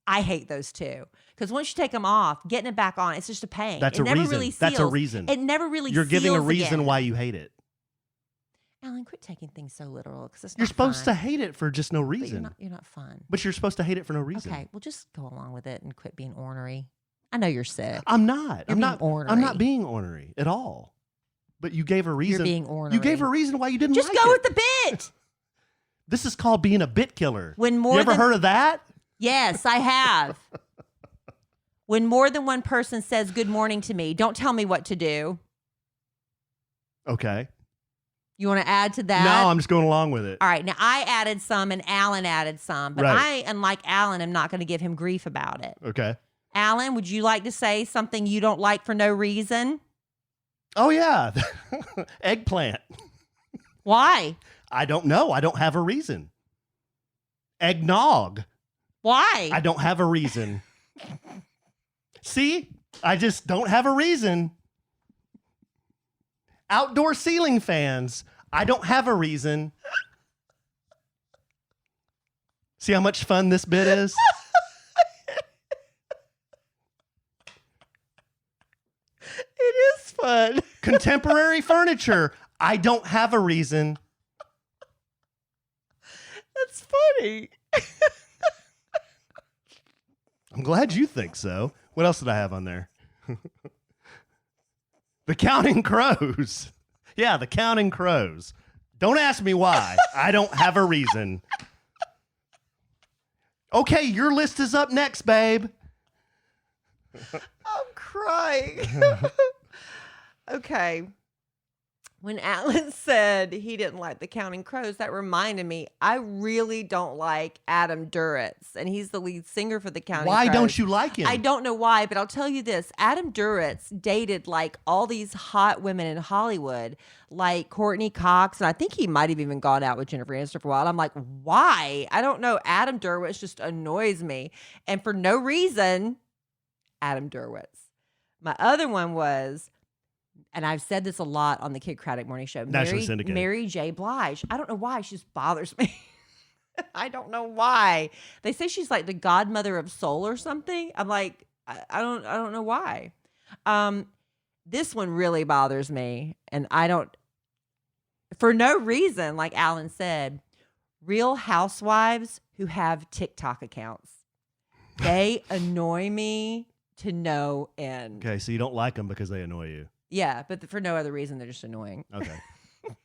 I hate those too. Because once you take them off, getting it back on, it's just a pain. That's it a never reason. Really seals. That's a reason. It never really You're giving a seals reason again. why you hate it. Alan, quit taking things so literal because it's not You're supposed fun. to hate it for just no But reason. you're not fun. But you're supposed to hate it for no reason. Okay, well, just go along with it and quit being ornery. I know you're sick. I'm not. You're I'm not being ornery. I'm not being ornery at all. But you gave a reason. You're being ornery. You gave a reason why you didn't Just like go it. with the bit. This is called being a bit killer. When more you ever than- heard of that? Yes, I have. When more than one person says good morning to me, don't tell me what to do. Okay. You want to add to that? No, I'm just going along with it. All right. Now, I added some and Alan added some, but Right. I, unlike Alan, am not going to give him grief about it. Okay. Alan, would you like to say something you don't like for no reason? Oh yeah. Eggplant. Why? I don't know. I don't have a reason. Eggnog. Why? I don't have a reason. See? I just don't have a reason. Outdoor ceiling fans. I don't have a reason. See how much fun this bit is? It is fun. Contemporary furniture. I don't have a reason. That's funny. I'm glad you think so. What else did I have on there? The Counting Crows. Yeah, the Counting Crows. Don't ask me why. I don't have a reason. Okay, your list is up next, babe. I'm crying. Okay. When Alan said he didn't like the Counting Crows, that reminded me, I really don't like Adam Duritz, and he's the lead singer for the Counting Crows. Why don't you like him? I don't know why, but I'll tell you this. Adam Duritz dated like all these hot women in Hollywood, like Courtney Cox, and I think he might have even gone out with Jennifer Aniston for a while. I'm like, why? I don't know. Adam Duritz just annoys me. And for no reason, Adam Duritz. My other one was, and I've said this a lot on the Kidd Kraddick Morning Show, Nationally syndicated. Mary J. Blige. I don't know why. She just bothers me. I don't know why. They say she's like the godmother of soul or something. I'm like, I don't know why. This one really bothers me, and I don't, for no reason, like Alan said, Real Housewives who have TikTok accounts. They annoy me to no end. Okay, so you don't like them because they annoy you. Yeah, but for no other reason, they're just annoying. Okay. Alan,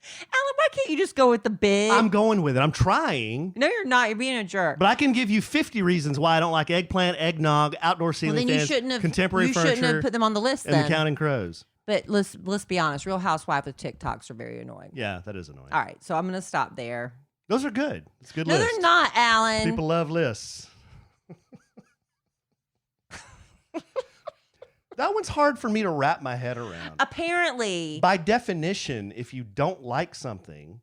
why can't you just go with the big? I'm going with it. I'm trying. No, you're not. You're being a jerk. But I can give you 50 reasons why I don't like eggplant, eggnog, outdoor Well, ceiling then you fans, shouldn't have. contemporary You furniture, shouldn't have put them on the list and then. the Counting Crows. But let's be honest. Real Housewife with TikToks are very annoying. Yeah, that is annoying. All right, so I'm going to stop there. Those are good. It's a good No, list. they're not, Alan. People love lists. That one's hard for me to wrap my head around. Apparently, By definition, if you don't like something,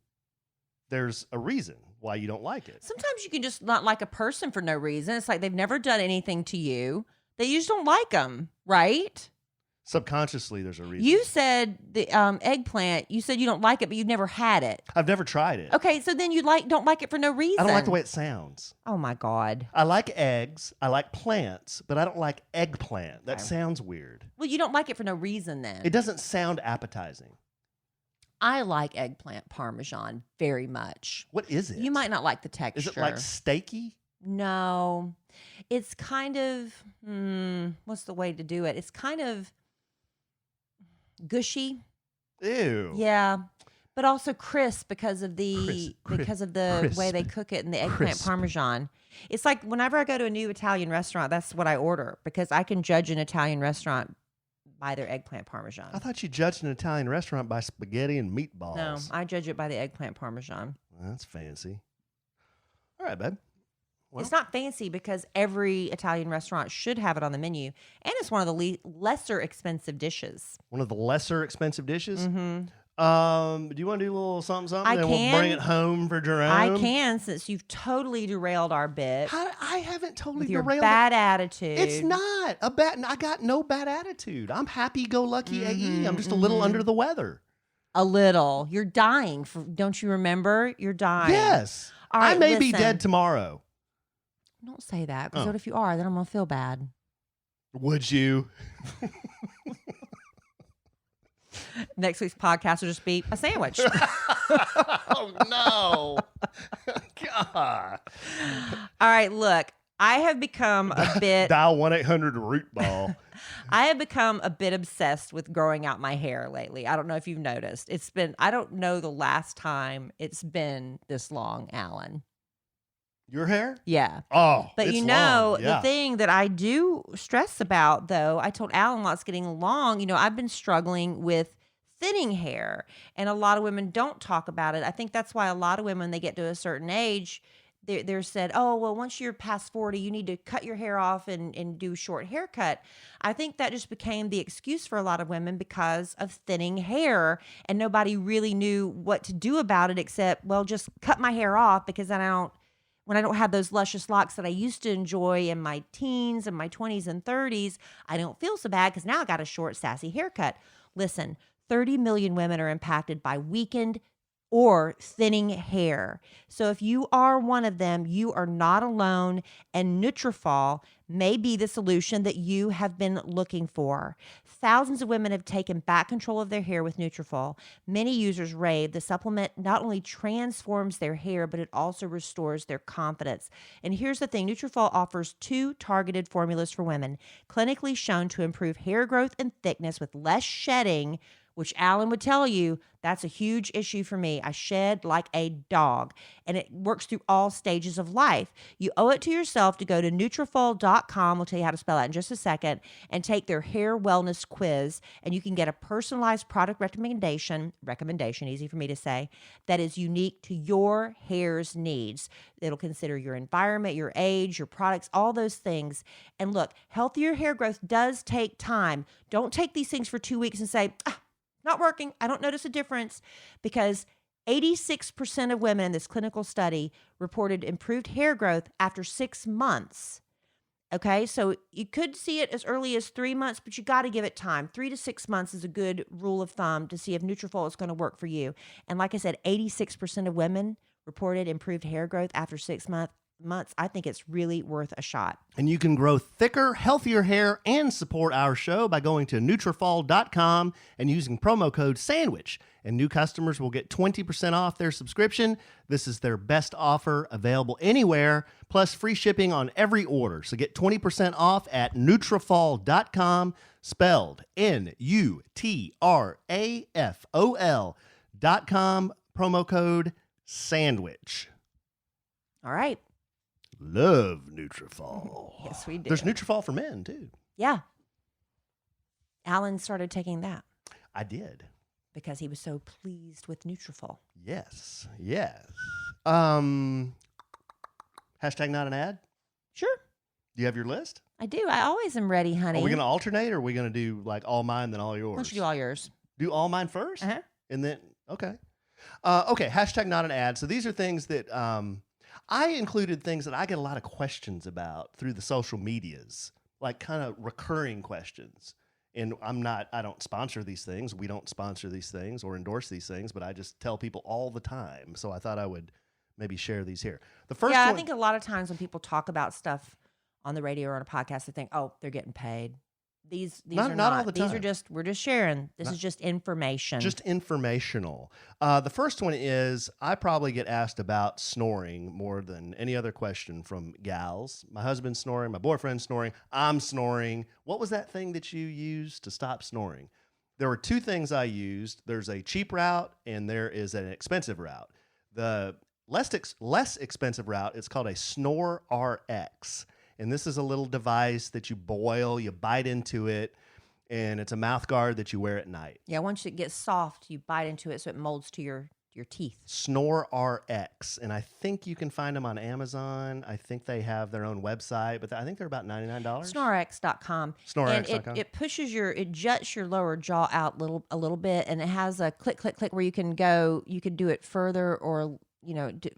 there's a reason why you don't like it. sometimes you can just not like a person for no reason. It's like they've never done anything to you. That you just don't like them, right? Subconsciously, there's a reason. You said the eggplant. You said you don't like it, but you've never had it. I've never tried it. Okay, so then you don't like it for no reason. I don't like the way it sounds. Oh my God. I like eggs. I like plants, but I don't like eggplant. That Okay. sounds weird. Well, you don't like it for no reason then. It doesn't sound appetizing. I like eggplant parmesan very much. What is it? You might not like the texture. Is it like steaky? No. It's kind of, what's the way to do it? It's kind of gushy. Ew. Yeah. But also crisp because of the Crisp. way they cook it in the eggplant Crisp. parmesan. It's like whenever I go to a new Italian restaurant, that's what I order because I can judge an Italian restaurant by their eggplant parmesan. I thought you judged an Italian restaurant by spaghetti and meatballs. No, I judge it by the eggplant parmesan. Well, that's fancy. All right, babe. Well, It's not fancy because every Italian restaurant should have it on the menu. And it's one of the lesser expensive dishes. one of the lesser expensive dishes. Mm-hmm. Do you want to do a little something? I and can. we'll bring it home for Jerome. I can, since you've totally derailed our bit I haven't totally with your derailed bad it. attitude. It's not a bad. I got no bad attitude. I'm happy-go-lucky AE. I'm just a little under the weather. A little. You're dying. Don't you remember? You're dying. Yes. All right, I may be listen. dead tomorrow. Don't say that, because Oh. what if you are? Then I'm going to feel bad. Would you? Next week's podcast will just be a sandwich. Oh, no. God. All right, look. I have become a bit... Dial 1-800-ROOT BALL. I have become a bit obsessed with growing out my hair lately. I don't know if you've noticed. I don't know the last time it's been this long, Alan. Your hair? Yeah. Oh, But it's you know, long. Yeah. the thing that I do stress about, though, I told Alan while it's getting long, I've been struggling with thinning hair. And a lot of women don't talk about it. I think that's why a lot of women, when they get to a certain age, they're said, oh, well, once you're past 40, you need to cut your hair off and do a short haircut. I think that just became the excuse for a lot of women because of thinning hair. And nobody really knew what to do about it except, well, just cut my hair off, because then when I don't have those luscious locks that I used to enjoy in my teens and my 20s and 30s, I don't feel so bad because now I got a short, sassy haircut. Listen, 30 million women are impacted by weakened or thinning hair. So if you are one of them, you are not alone, and Nutrafol may be the solution that you have been looking for. Thousands of women have taken back control of their hair with Nutrafol. Many users rave the supplement not only transforms their hair, but it also restores their confidence. And here's the thing, Nutrafol offers 2 targeted formulas for women, clinically shown to improve hair growth and thickness with less shedding, which Alan would tell you, that's a huge issue for me. I shed like a dog, and it works through all stages of life. You owe it to yourself to go to Nutrafol.com. We'll tell you how to spell that in just a second, and take their hair wellness quiz, and you can get a personalized product recommendation, easy for me to say, that is unique to your hair's needs. It'll consider your environment, your age, your products, all those things. And look, healthier hair growth does take time. Don't take these things for 2 weeks and say, not working, I don't notice a difference, because 86% of women in this clinical study reported improved hair growth after 6 months. Okay, so you could see it as early as 3 months, but you got to give it time. 3 to 6 months is a good rule of thumb to see if Nutrafol is going to work for you. And like I said, 86% of women reported improved hair growth after 6 months. I think it's really worth a shot. And you can grow thicker, healthier hair and support our show by going to Nutrafol.com and using promo code SANDWICH. And new customers will get 20% off their subscription. This is their best offer available anywhere, plus free shipping on every order. So get 20% off at Nutrafol.com, spelled Nutrafol.com, promo code SANDWICH. All right. Love Nutrafol. Yes, we do. There's Nutrafol for men, too. Yeah. Alan started taking that I did. because he was so pleased with Nutrafol. Yes. Hashtag not an ad? Sure, Do you have your list? I do. I always am ready, honey. Are we going to alternate, or are we going to do like all mine, then all yours? Why don't you do all yours? Do all mine first? Uh-huh. And then, okay. Okay, hashtag not an ad. So these are things that I included things that I get a lot of questions about through the social medias, like kind of recurring questions. And I don't sponsor these things. We don't sponsor these things or endorse these things, but I just tell people all the time. So I thought I would maybe share these here. The first one, I think a lot of times when people talk about stuff on the radio or on a podcast, they think, oh, they're getting paid. These are not all the These time. are we're just sharing. This is just information. just informational. The first one is I probably get asked about snoring more than any other question from gals. My husband's snoring, my boyfriend's snoring, I'm snoring. What was that thing that you used to stop snoring? There were 2 things I used. There's a cheap route and there is an expensive route. The less expensive route is called a Snore RX. And this is a little device that you boil, you bite into it, and it's a mouth guard that you wear at night. Yeah, once it gets soft, you bite into it so it molds to your your teeth. Snore RX, and I think you can find them on Amazon. I think they have their own website, but I think they're about $99. Snorex.com. Snorex.com. And it juts your lower jaw out a little bit, and it has a click where you can do it further, or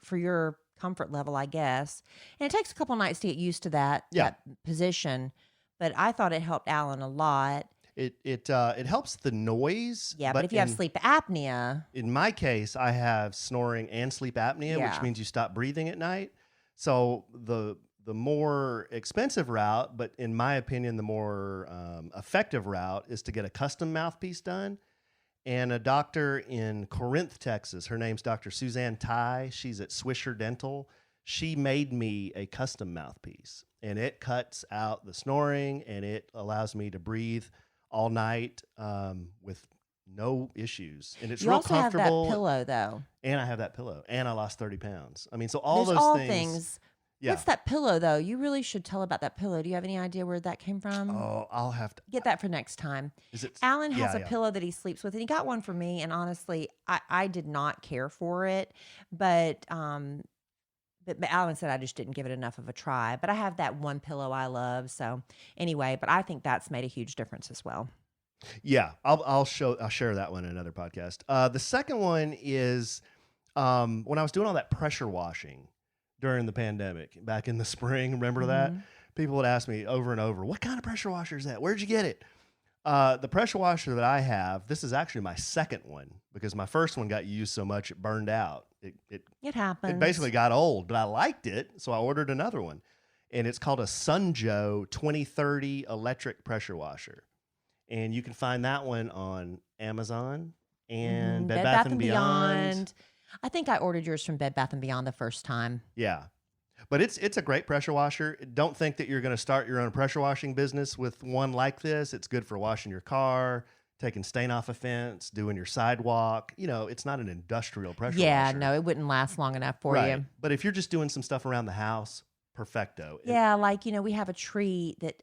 for your comfort level, I guess. And it takes a couple nights to get used to that position, but I thought it helped Alan a lot. It helps the noise. Yeah, but if you have sleep apnea. In my case, I have snoring and sleep apnea, which means you stop breathing at night. So the more expensive route, but in my opinion, the more effective route is to get a custom mouthpiece done. And a doctor in Corinth, Texas, her name's Dr. Suzanne Ty. She's at Swisher Dental. She made me a custom mouthpiece, and it cuts out the snoring, and it allows me to breathe all night with no issues. And it's real comfortable. You also have that pillow, though. And I have that pillow. And I lost 30 pounds. I mean, so There's those things. Yeah. What's that pillow, though? You really should tell about that pillow. Do you have any idea where that came from? Oh, I'll have to. Get that for next time. Alan has a pillow that he sleeps with, and he got one for me, and honestly, I did not care for it. But Alan said I just didn't give it enough of a try. But I have that one pillow I love. So anyway, but I think that's made a huge difference as well. Yeah, I'll share that one in another podcast. The second one is when I was doing all that pressure washing during the pandemic back in the spring. Remember that? People would ask me over and over, "What kind of pressure washer is that? Where'd you get it?" The pressure washer that I have, this is actually my second one because my first one got used so much it burned out. It happens. It basically got old, but I liked it, so I ordered another one. And it's called a Sunjoe 2030 electric pressure washer. And you can find that one on Amazon and Bed Bath & Beyond. I think I ordered yours from Bed Bath & Beyond the first time. Yeah. But it's a great pressure washer. Don't think that you're going to start your own pressure washing business with one like this. It's good for washing your car, taking stain off a fence, doing your sidewalk. It's not an industrial pressure washer. Yeah, no, it wouldn't last long enough for you. But if you're just doing some stuff around the house, perfecto. Yeah, we have a tree that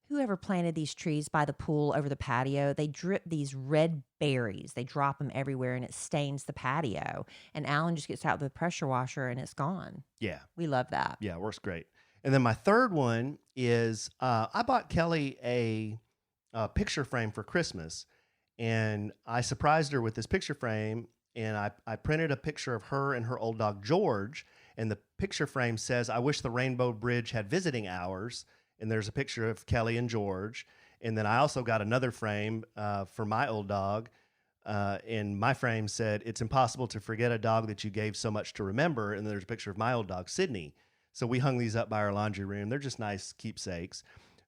whoever planted these trees by the pool over the patio, they drip these red berries. They drop them everywhere, and it stains the patio. And Alan just gets out with a pressure washer, and it's gone. Yeah. We love that. Yeah, it works great. And then my third one is I bought Kelly a picture frame for Christmas, and I surprised her with this picture frame, and I printed a picture of her and her old dog, George, and the picture frame says, "I wish the Rainbow Bridge had visiting hours." And there's a picture of Kelly and George. And then I also got another frame for my old dog. And my frame said, "It's impossible to forget a dog that you gave so much to remember." And there's a picture of my old dog, Sydney. So we hung these up by our laundry room. They're just nice keepsakes.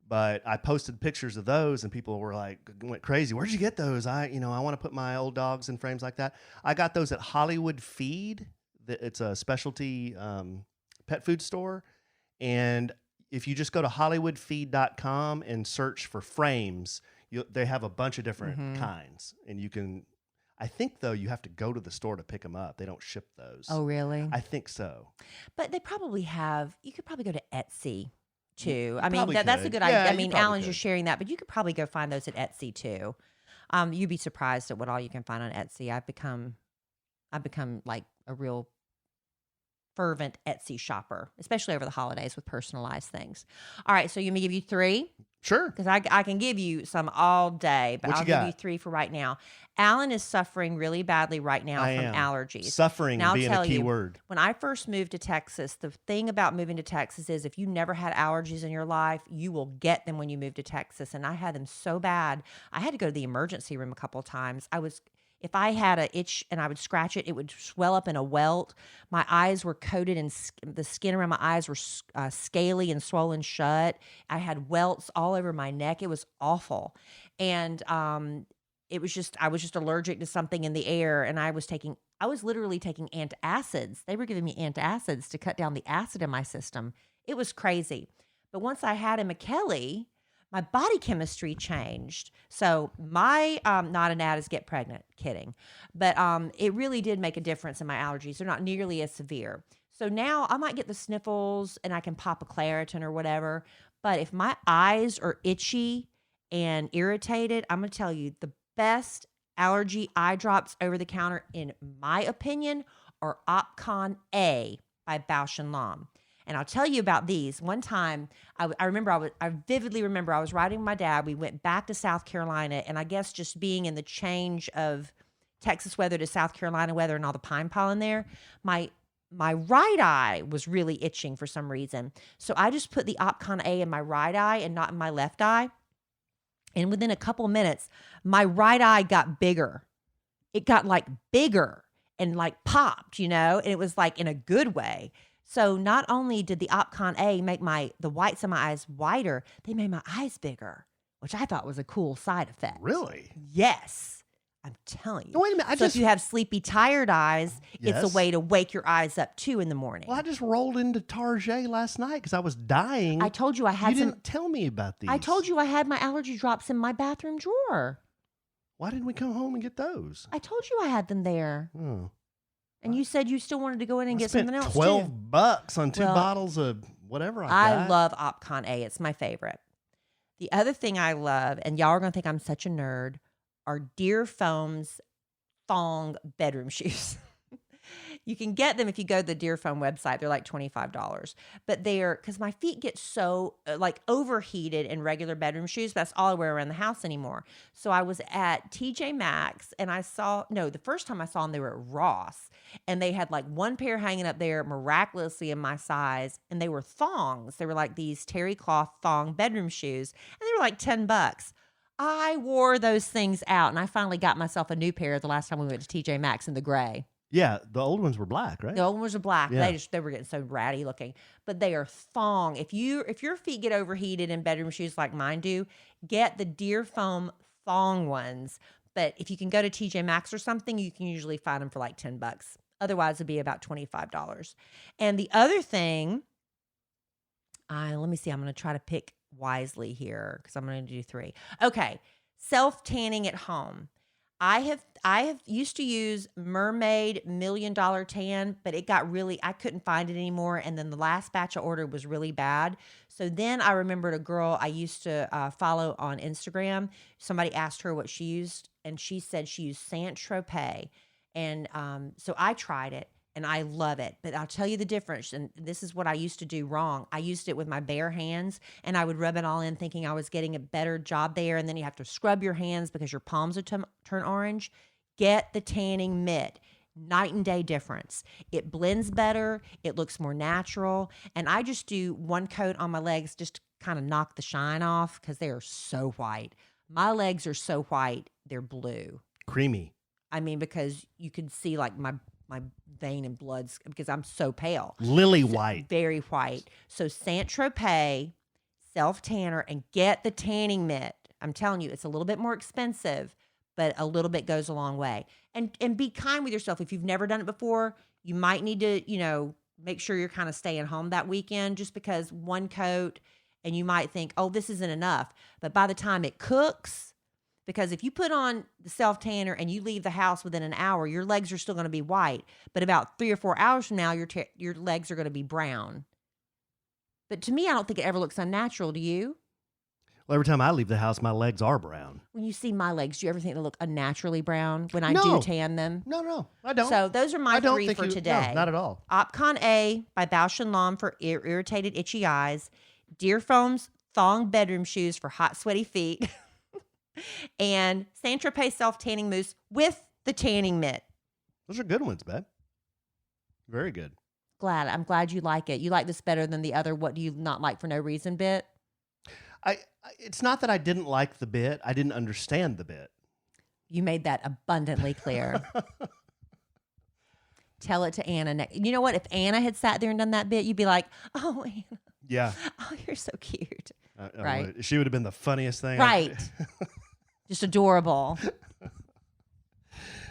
But I posted pictures of those, and people went crazy. "Where'd you get those? I want to put my old dogs in frames like that." I got those at Hollywood Feed. It's a specialty pet food store. And if you just go to hollywoodfeed.com and search for frames, they have a bunch of different kinds. And you can, I think, though, you have to go to the store to pick them up. They don't ship those. Oh, really? I think so. But they probably have, you could probably go to Etsy, too. That's a good Yeah, idea. Alan's just sharing that, but you could probably go find those at Etsy, too. You'd be surprised at what all you can find on Etsy. I've become like a real fervent Etsy shopper, especially over the holidays with personalized things. All right, so you want me to give you three? Sure. Because I can give you some all day, but I'll give you three for right now. Alan is suffering really badly right now from allergies. Suffering being a key word. When I first moved to Texas, the thing about moving to Texas is if you never had allergies in your life, you will get them when you move to Texas. And I had them so bad, I had to go to the emergency room a couple of times. If I had an itch and I would scratch it, it would swell up in a welt. My eyes were coated in the skin around my eyes were scaly and swollen shut. I had welts all over my neck. It was awful. And I was just allergic to something in the air. And I was literally taking antacids. They were giving me antacids to cut down the acid in my system. It was crazy. But once I had him a Kelly, my body chemistry changed. So my, not an ad is get pregnant, kidding. But it really did make a difference in my allergies. They're not nearly as severe. So now I might get the sniffles and I can pop a Claritin or whatever. But if my eyes are itchy and irritated, I'm going to tell you the best allergy eye drops over the counter, in my opinion, are Opcon A by Bausch and Lomb. And I'll tell you about these. One time, I vividly remember I was riding with my dad. We went back to South Carolina, and I guess just being in the change of Texas weather to South Carolina weather and all the pine pollen there, my right eye was really itching for some reason. So I just put the Opcon A in my right eye and not in my left eye. And within a couple of minutes, my right eye got bigger. It got like bigger and like popped, and it was like in a good way. So not only did the Opcon A make the whites of my eyes whiter, they made my eyes bigger, which I thought was a cool side effect. Really? Yes. I'm telling you. No, wait a minute. If you have sleepy, tired eyes, Yes. it's a way to wake your eyes up too in the morning. Well, I just rolled into Target last night because I was dying. I told you I had You some. didn't tell me about these. I told you I had my allergy drops in my bathroom drawer. Why didn't we come home and get those? I told you I had them there. Oh. And you said you still wanted to go in and I get spent something else $12 too. on two Well, bottles of whatever I I got. love Opcon A. It's my favorite. The other thing I love, and y'all are going to think I'm such a nerd, are Deer Foam's thong bedroom shoes. You can get them if you go to the Deer Foam website. They're like $25. But because my feet get so like overheated in regular bedroom shoes, but that's all I wear around the house anymore. So I was at TJ Maxx and the first time I saw them, they were at Ross. And they had like one pair hanging up there miraculously in my size. And they were thongs. They were like these terry cloth thong bedroom shoes. And they were like $10. I wore those things out. And I finally got myself a new pair the last time we went to TJ Maxx in the gray. Yeah, the old ones were black, right? The old ones are black. Yeah. They were getting so ratty looking, but they are thong. If your feet get overheated in bedroom shoes like mine do, get the Deer Foam thong ones. But if you can go to TJ Maxx or something, you can usually find them for like $10. Otherwise, it'd be about $25. And the other thing, let me see. I'm going to try to pick wisely here because I'm going to do 3. Okay, self tanning at home. I have used to use Mermaid $1 Million Tan, but I couldn't find it anymore. And then the last batch I ordered was really bad. So then I remembered a girl I used to follow on Instagram. Somebody asked her what she used, and she said she used Saint-Tropez. And so I tried it, and I love it. But I'll tell you the difference, and this is what I used to do wrong. I used it with my bare hands, and I would rub it all in thinking I was getting a better job there, and then you have to scrub your hands because your palms would turn orange. Get the tanning mitt. Night and day difference. It blends better. It looks more natural. And I just do one coat on my legs just to kind of knock the shine off because they are so white. My legs are so white, they're blue. Creamy. I mean, because you can see like my vein and bloods because I'm so pale. Lily white. Very white. So Saint-Tropez, self-tanner, and get the tanning mitt. I'm telling you, it's a little bit more expensive, but a little bit goes a long way. And be kind with yourself. If you've never done it before, you might need to, make sure you're kind of staying home that weekend just because one coat and you might think, oh, this isn't enough. But by the time it cooks, because if you put on the self-tanner and you leave the house within an hour, your legs are still going to be white. But about 3 or 4 hours from now, your legs are going to be brown. But to me, I don't think it ever looks unnatural. Do you? Well, every time I leave the house, my legs are brown. When you see my legs, do you ever think they look unnaturally brown when I No. do tan them? No, I don't. So those are my I don't 3 think for you- today. No, not at all. Opcon A by Bausch & Lomb for irritated, itchy eyes. Deer Foam's thong bedroom shoes for hot, sweaty feet. And Saint-Tropez self-tanning mousse with the tanning mitt. Those are good ones, babe. Very good. I'm glad you like it. You like this better than the other what do you not like for no reason bit? It's not that I didn't like the bit. I didn't understand the bit. You made that abundantly clear. Tell it to Anna. You know what? If Anna had sat there and done that bit, you'd be like, oh, Anna. Yeah. Oh, you're so cute. Right. She would have been the funniest thing. Right. Just adorable.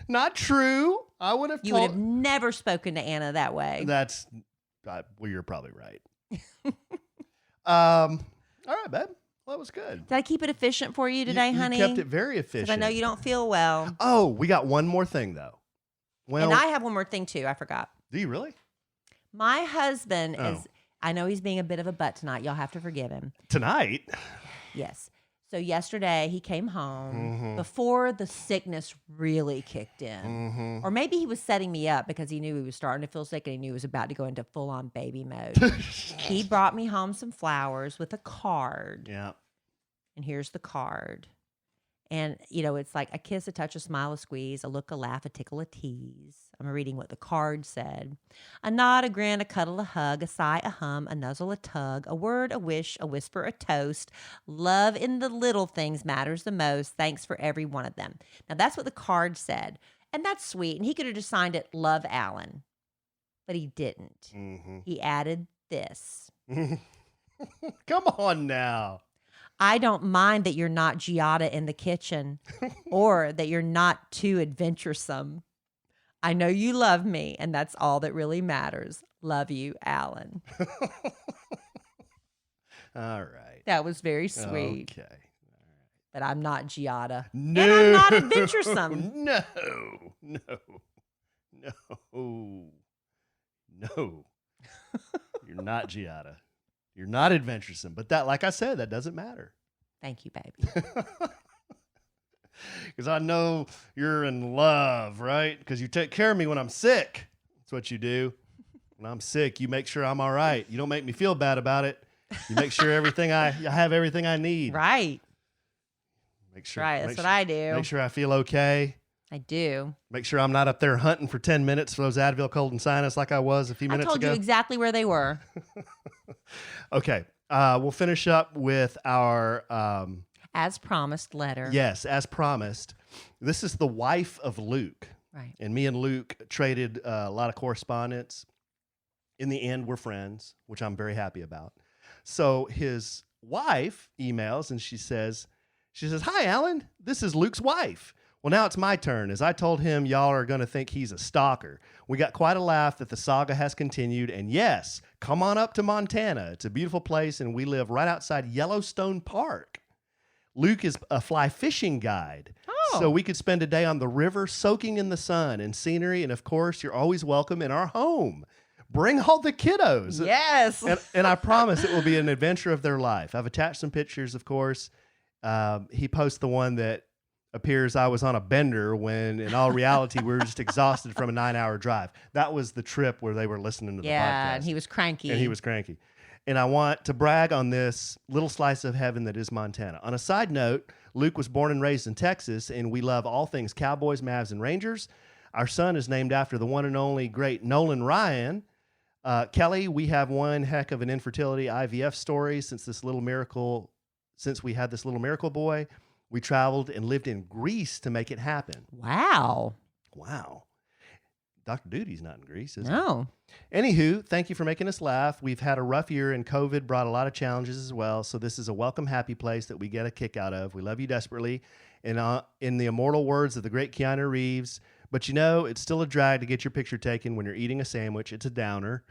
Not true. I would have You would have never spoken to Anna that way. Well, you're probably right. All right, babe. Well, that was good. Did I keep it efficient for you today, honey? You kept it very efficient. Because I know you don't feel well. Oh, we got one more thing, though. Well, And I have one more thing, too. I forgot. do you really? My husband Oh. is, I know he's being a bit of a butt tonight. Y'all have to forgive him. Tonight? Yes. So yesterday he came home Mm-hmm. before the sickness really kicked in. Mm-hmm. Or maybe he was setting me up because he knew he was starting to feel sick and he knew he was about to go into full-on baby mode. He brought me home some flowers with a card. Yeah. And here's the card. And, you know, it's like a kiss, a touch, a smile, a squeeze, a look, a laugh, a tickle, a tease. I'm reading what the card said. A nod, a grin, a cuddle, a hug, a sigh, a hum, a nuzzle, a tug, a word, a wish, a whisper, a toast. Love in the little things matters the most. Thanks for every one of them. Now, that's what the card said. And that's sweet. And he could have just signed it, Love, Allen. But he didn't. Mm-hmm. He added this. Come on now. I don't mind that you're not Giada in the kitchen or that you're not too adventuresome. I know you love me, and that's all that really matters. Love you, Allen. All right. That was very sweet. Okay. But I'm not Giada. No. And I'm not adventuresome. No. You're not Giada. You're not adventuresome. But that, like I said, that doesn't matter. Thank you, baby. Because I know you're in love, right? Because you take care of me when I'm sick. That's what you do. When I'm sick, you make sure I'm all right. You don't make me feel bad about it. You make sure I have everything I need. Right. Make sure. Right. That's what I do. Make sure I feel okay. I do. Make sure I'm not up there hunting for 10 minutes for those Advil, cold, and sinus like I was a few minutes I told ago. you exactly where they were. Okay. We'll finish up with our, As promised letter. yes, as promised. This is the wife of Luke. Right. And me and Luke traded a lot of correspondence. In the end, we're friends, which I'm very happy about. So his wife emails and she says, "Hi, Alan. This is Luke's wife. Well, now it's my turn. As I told him, y'all are going to think he's a stalker. We got quite a laugh that the saga has continued. And yes, come on up to Montana. It's a beautiful place, and we live right outside Yellowstone Park. Luke is a fly fishing guide. Oh. So we could spend a day on the river soaking in the sun and scenery. And of course, you're always welcome in our home. Bring all the kiddos." Yes. And I promise it will be an adventure of their life. I've attached some pictures, of course. He posts the one that appears I was on a bender when in all reality we were just exhausted from a 9-hour drive. That was the trip where they were listening to the podcast. Yeah, and he was cranky. And I want to brag on this little slice of heaven that is Montana. On a side note, Luke was born and raised in Texas, and we love all things Cowboys, Mavs, and Rangers. Our son is named after the one and only great Nolan Ryan. Kelly, we have one heck of an infertility IVF story since we had this little miracle boy. We traveled and lived in Greece to make it happen. Wow. Dr. Duty's not in Greece, is No. he? Anywho, thank you for making us laugh. We've had a rough year, and COVID brought a lot of challenges as well. So this is a welcome, happy place that we get a kick out of. We love you desperately. And in the immortal words of the great Keanu Reeves, but you know, it's still a drag to get your picture taken when you're eating a sandwich. It's a downer.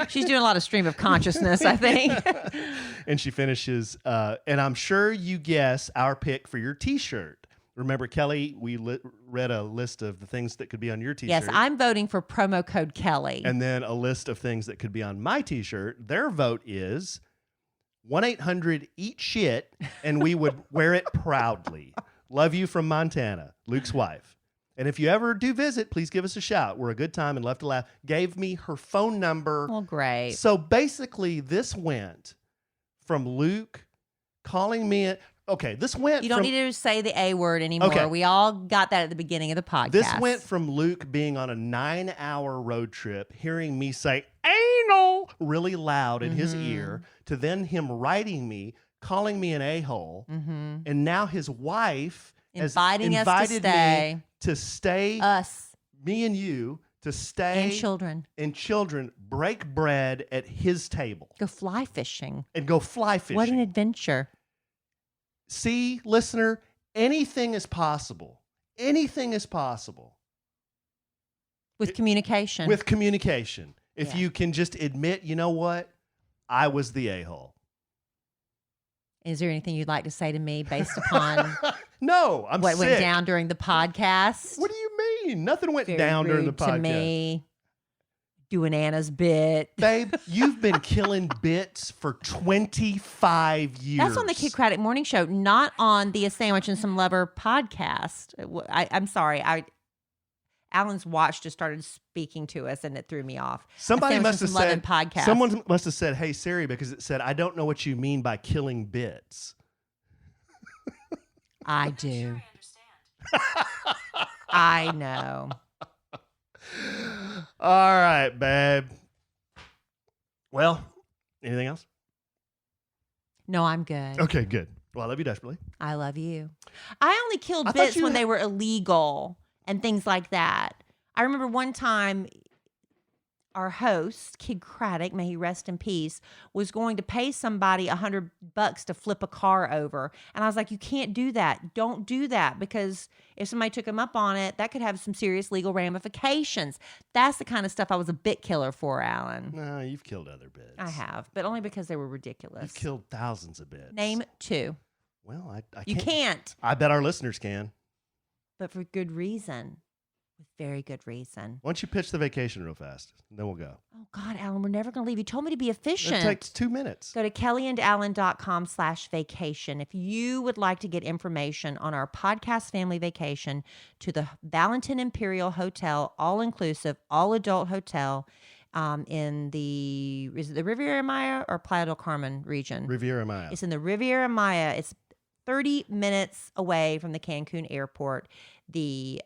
She's doing a lot of stream of consciousness, I think. And she finishes, and I'm sure you guess our pick for your T-shirt. Remember, Kelly, we read a list of the things that could be on your T-shirt. Yes, I'm voting for promo code Kelly. And then a list of things that could be on my T-shirt. Their vote is 1-800-EAT-SHIT, and we would wear it proudly. Love you from Montana, Luke's wife. And if you ever do visit, please give us a shout. We're a good time and love to laugh. Gave me her phone number. Well, great. So basically, this went from Luke calling me. Okay, this went. You don't need to say the A word anymore. Okay. We all got that at the beginning of the podcast. This went from Luke being on a 9-hour road trip, hearing me say anal really loud in his ear, to then him writing me, calling me an a-hole, and now his wife inviting has us invited to stay. me to stay, Us me and you, to stay and children break bread at his table go fly fishing. and go fly fishing. What an adventure. See, listener, anything is possible. Anything is possible. With communication. With communication. If Yeah. you can just admit, you know what? I was the a-hole. Is there anything you'd like to say to me based upon No, I'm what sick. went down during the podcast? What do you mean? Nothing went Very down during the rude podcast. to me. doing Anna's bit. Babe, you've been killing bits for 25 years. That's on the Kidd Kraddick Morning Show, not on the A Sandwich and Some Lover podcast. I'm sorry. Alan's watch just started speaking to us, and it threw me off. Somebody must have said, podcast. Someone must have said, "Hey Siri," because it said, "I don't know what you mean by killing bits." I do. I know. All right, babe. Well, anything else? No, I'm good. Okay, good. Well, I love you desperately. I love you. I only killed I thought bits you when had- they were illegal and things like that. I remember one time our host, Kidd Kraddick, may he rest in peace, was going to pay somebody $100 to flip a car over. And I was like, you can't do that. Don't do that, because if somebody took him up on it, that could have some serious legal ramifications. That's the kind of stuff I was a bit killer for, Alan. No, you've killed other bits. I have, but only because they were ridiculous. You've killed thousands of bits. Name 2. Well, I You can't. I bet our listeners can. But for good reason. With very good reason. Why don't you pitch the vacation real fast? Then we'll go. Oh, God, Alan, we're never going to leave. You told me to be efficient. It takes 2 minutes. Go to kellyandallen.com/vacation. If you would like to get information on our podcast family vacation to the Valentin Imperial Hotel, all-inclusive, all-adult hotel in the, is it the Riviera Maya or Playa del Carmen region? Riviera Maya. It's in the Riviera Maya. It's 30 minutes away from the Cancun airport. The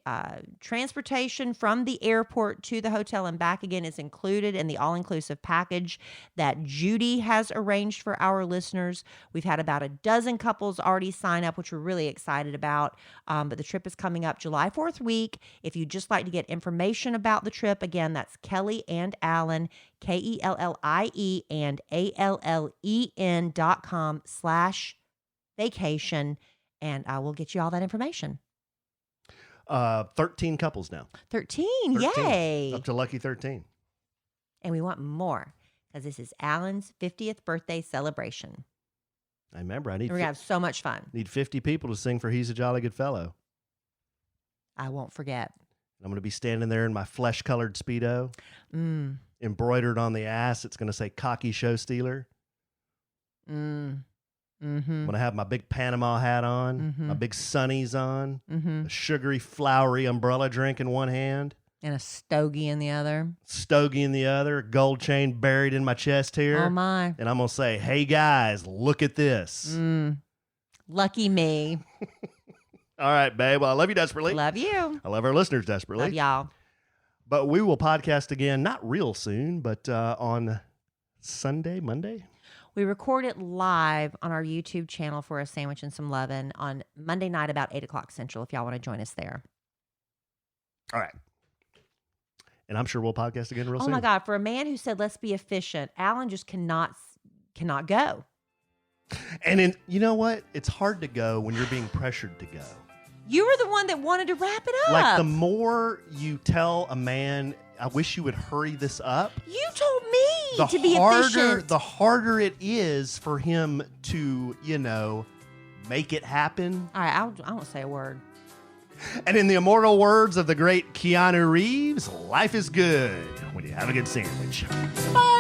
transportation from the airport to the hotel and back again is included in the all-inclusive package that Judy has arranged for our listeners. We've had about a dozen couples already sign up, which we're really excited about. But the trip is coming up July 4th week. If you'd just like to get information about the trip, again, that's Kellie and Allen, KELLIE and ALLEN.com/vacation, and I will get you all that information. 13 couples now. 13, 13. yay. Up to lucky 13. And we want more because this is Alan's 50th birthday celebration. I remember, I We're going to have so much fun. need 50 people to sing for He's a Jolly Good Fellow. I won't forget. I'm going to be standing there in my flesh-colored Speedo, embroidered on the ass. It's going to say Cocky Show Stealer. I'm going to have my big Panama hat on, my big sunnies on, a sugary, flowery umbrella drink in one hand, And a stogie in the other. stogie in the other, a gold chain buried in my chest here. Oh, my. And I'm going to say, hey, guys, look at this. Lucky me. All right, babe. Well, I love you desperately. Love you. I love our listeners desperately. Love y'all. But we will podcast again, not real soon, but on Sunday, Monday. We record it live on our YouTube channel for A Sandwich and Some Lovin' on Monday night about 8 o'clock Central if y'all want to join us there. All right. And I'm sure we'll podcast again real Oh soon. my God. For a man who said, let's be efficient, Alan just cannot go. And you know what? It's hard to go when you're being pressured to go. You were the one that wanted to wrap it up. Like the more you tell a man, I wish you would hurry this up. You told me to be efficient. The harder it is for him to, make it happen. All right, I won't say a word. And in the immortal words of the great Keanu Reeves, life is good when you have a good sandwich. Bye.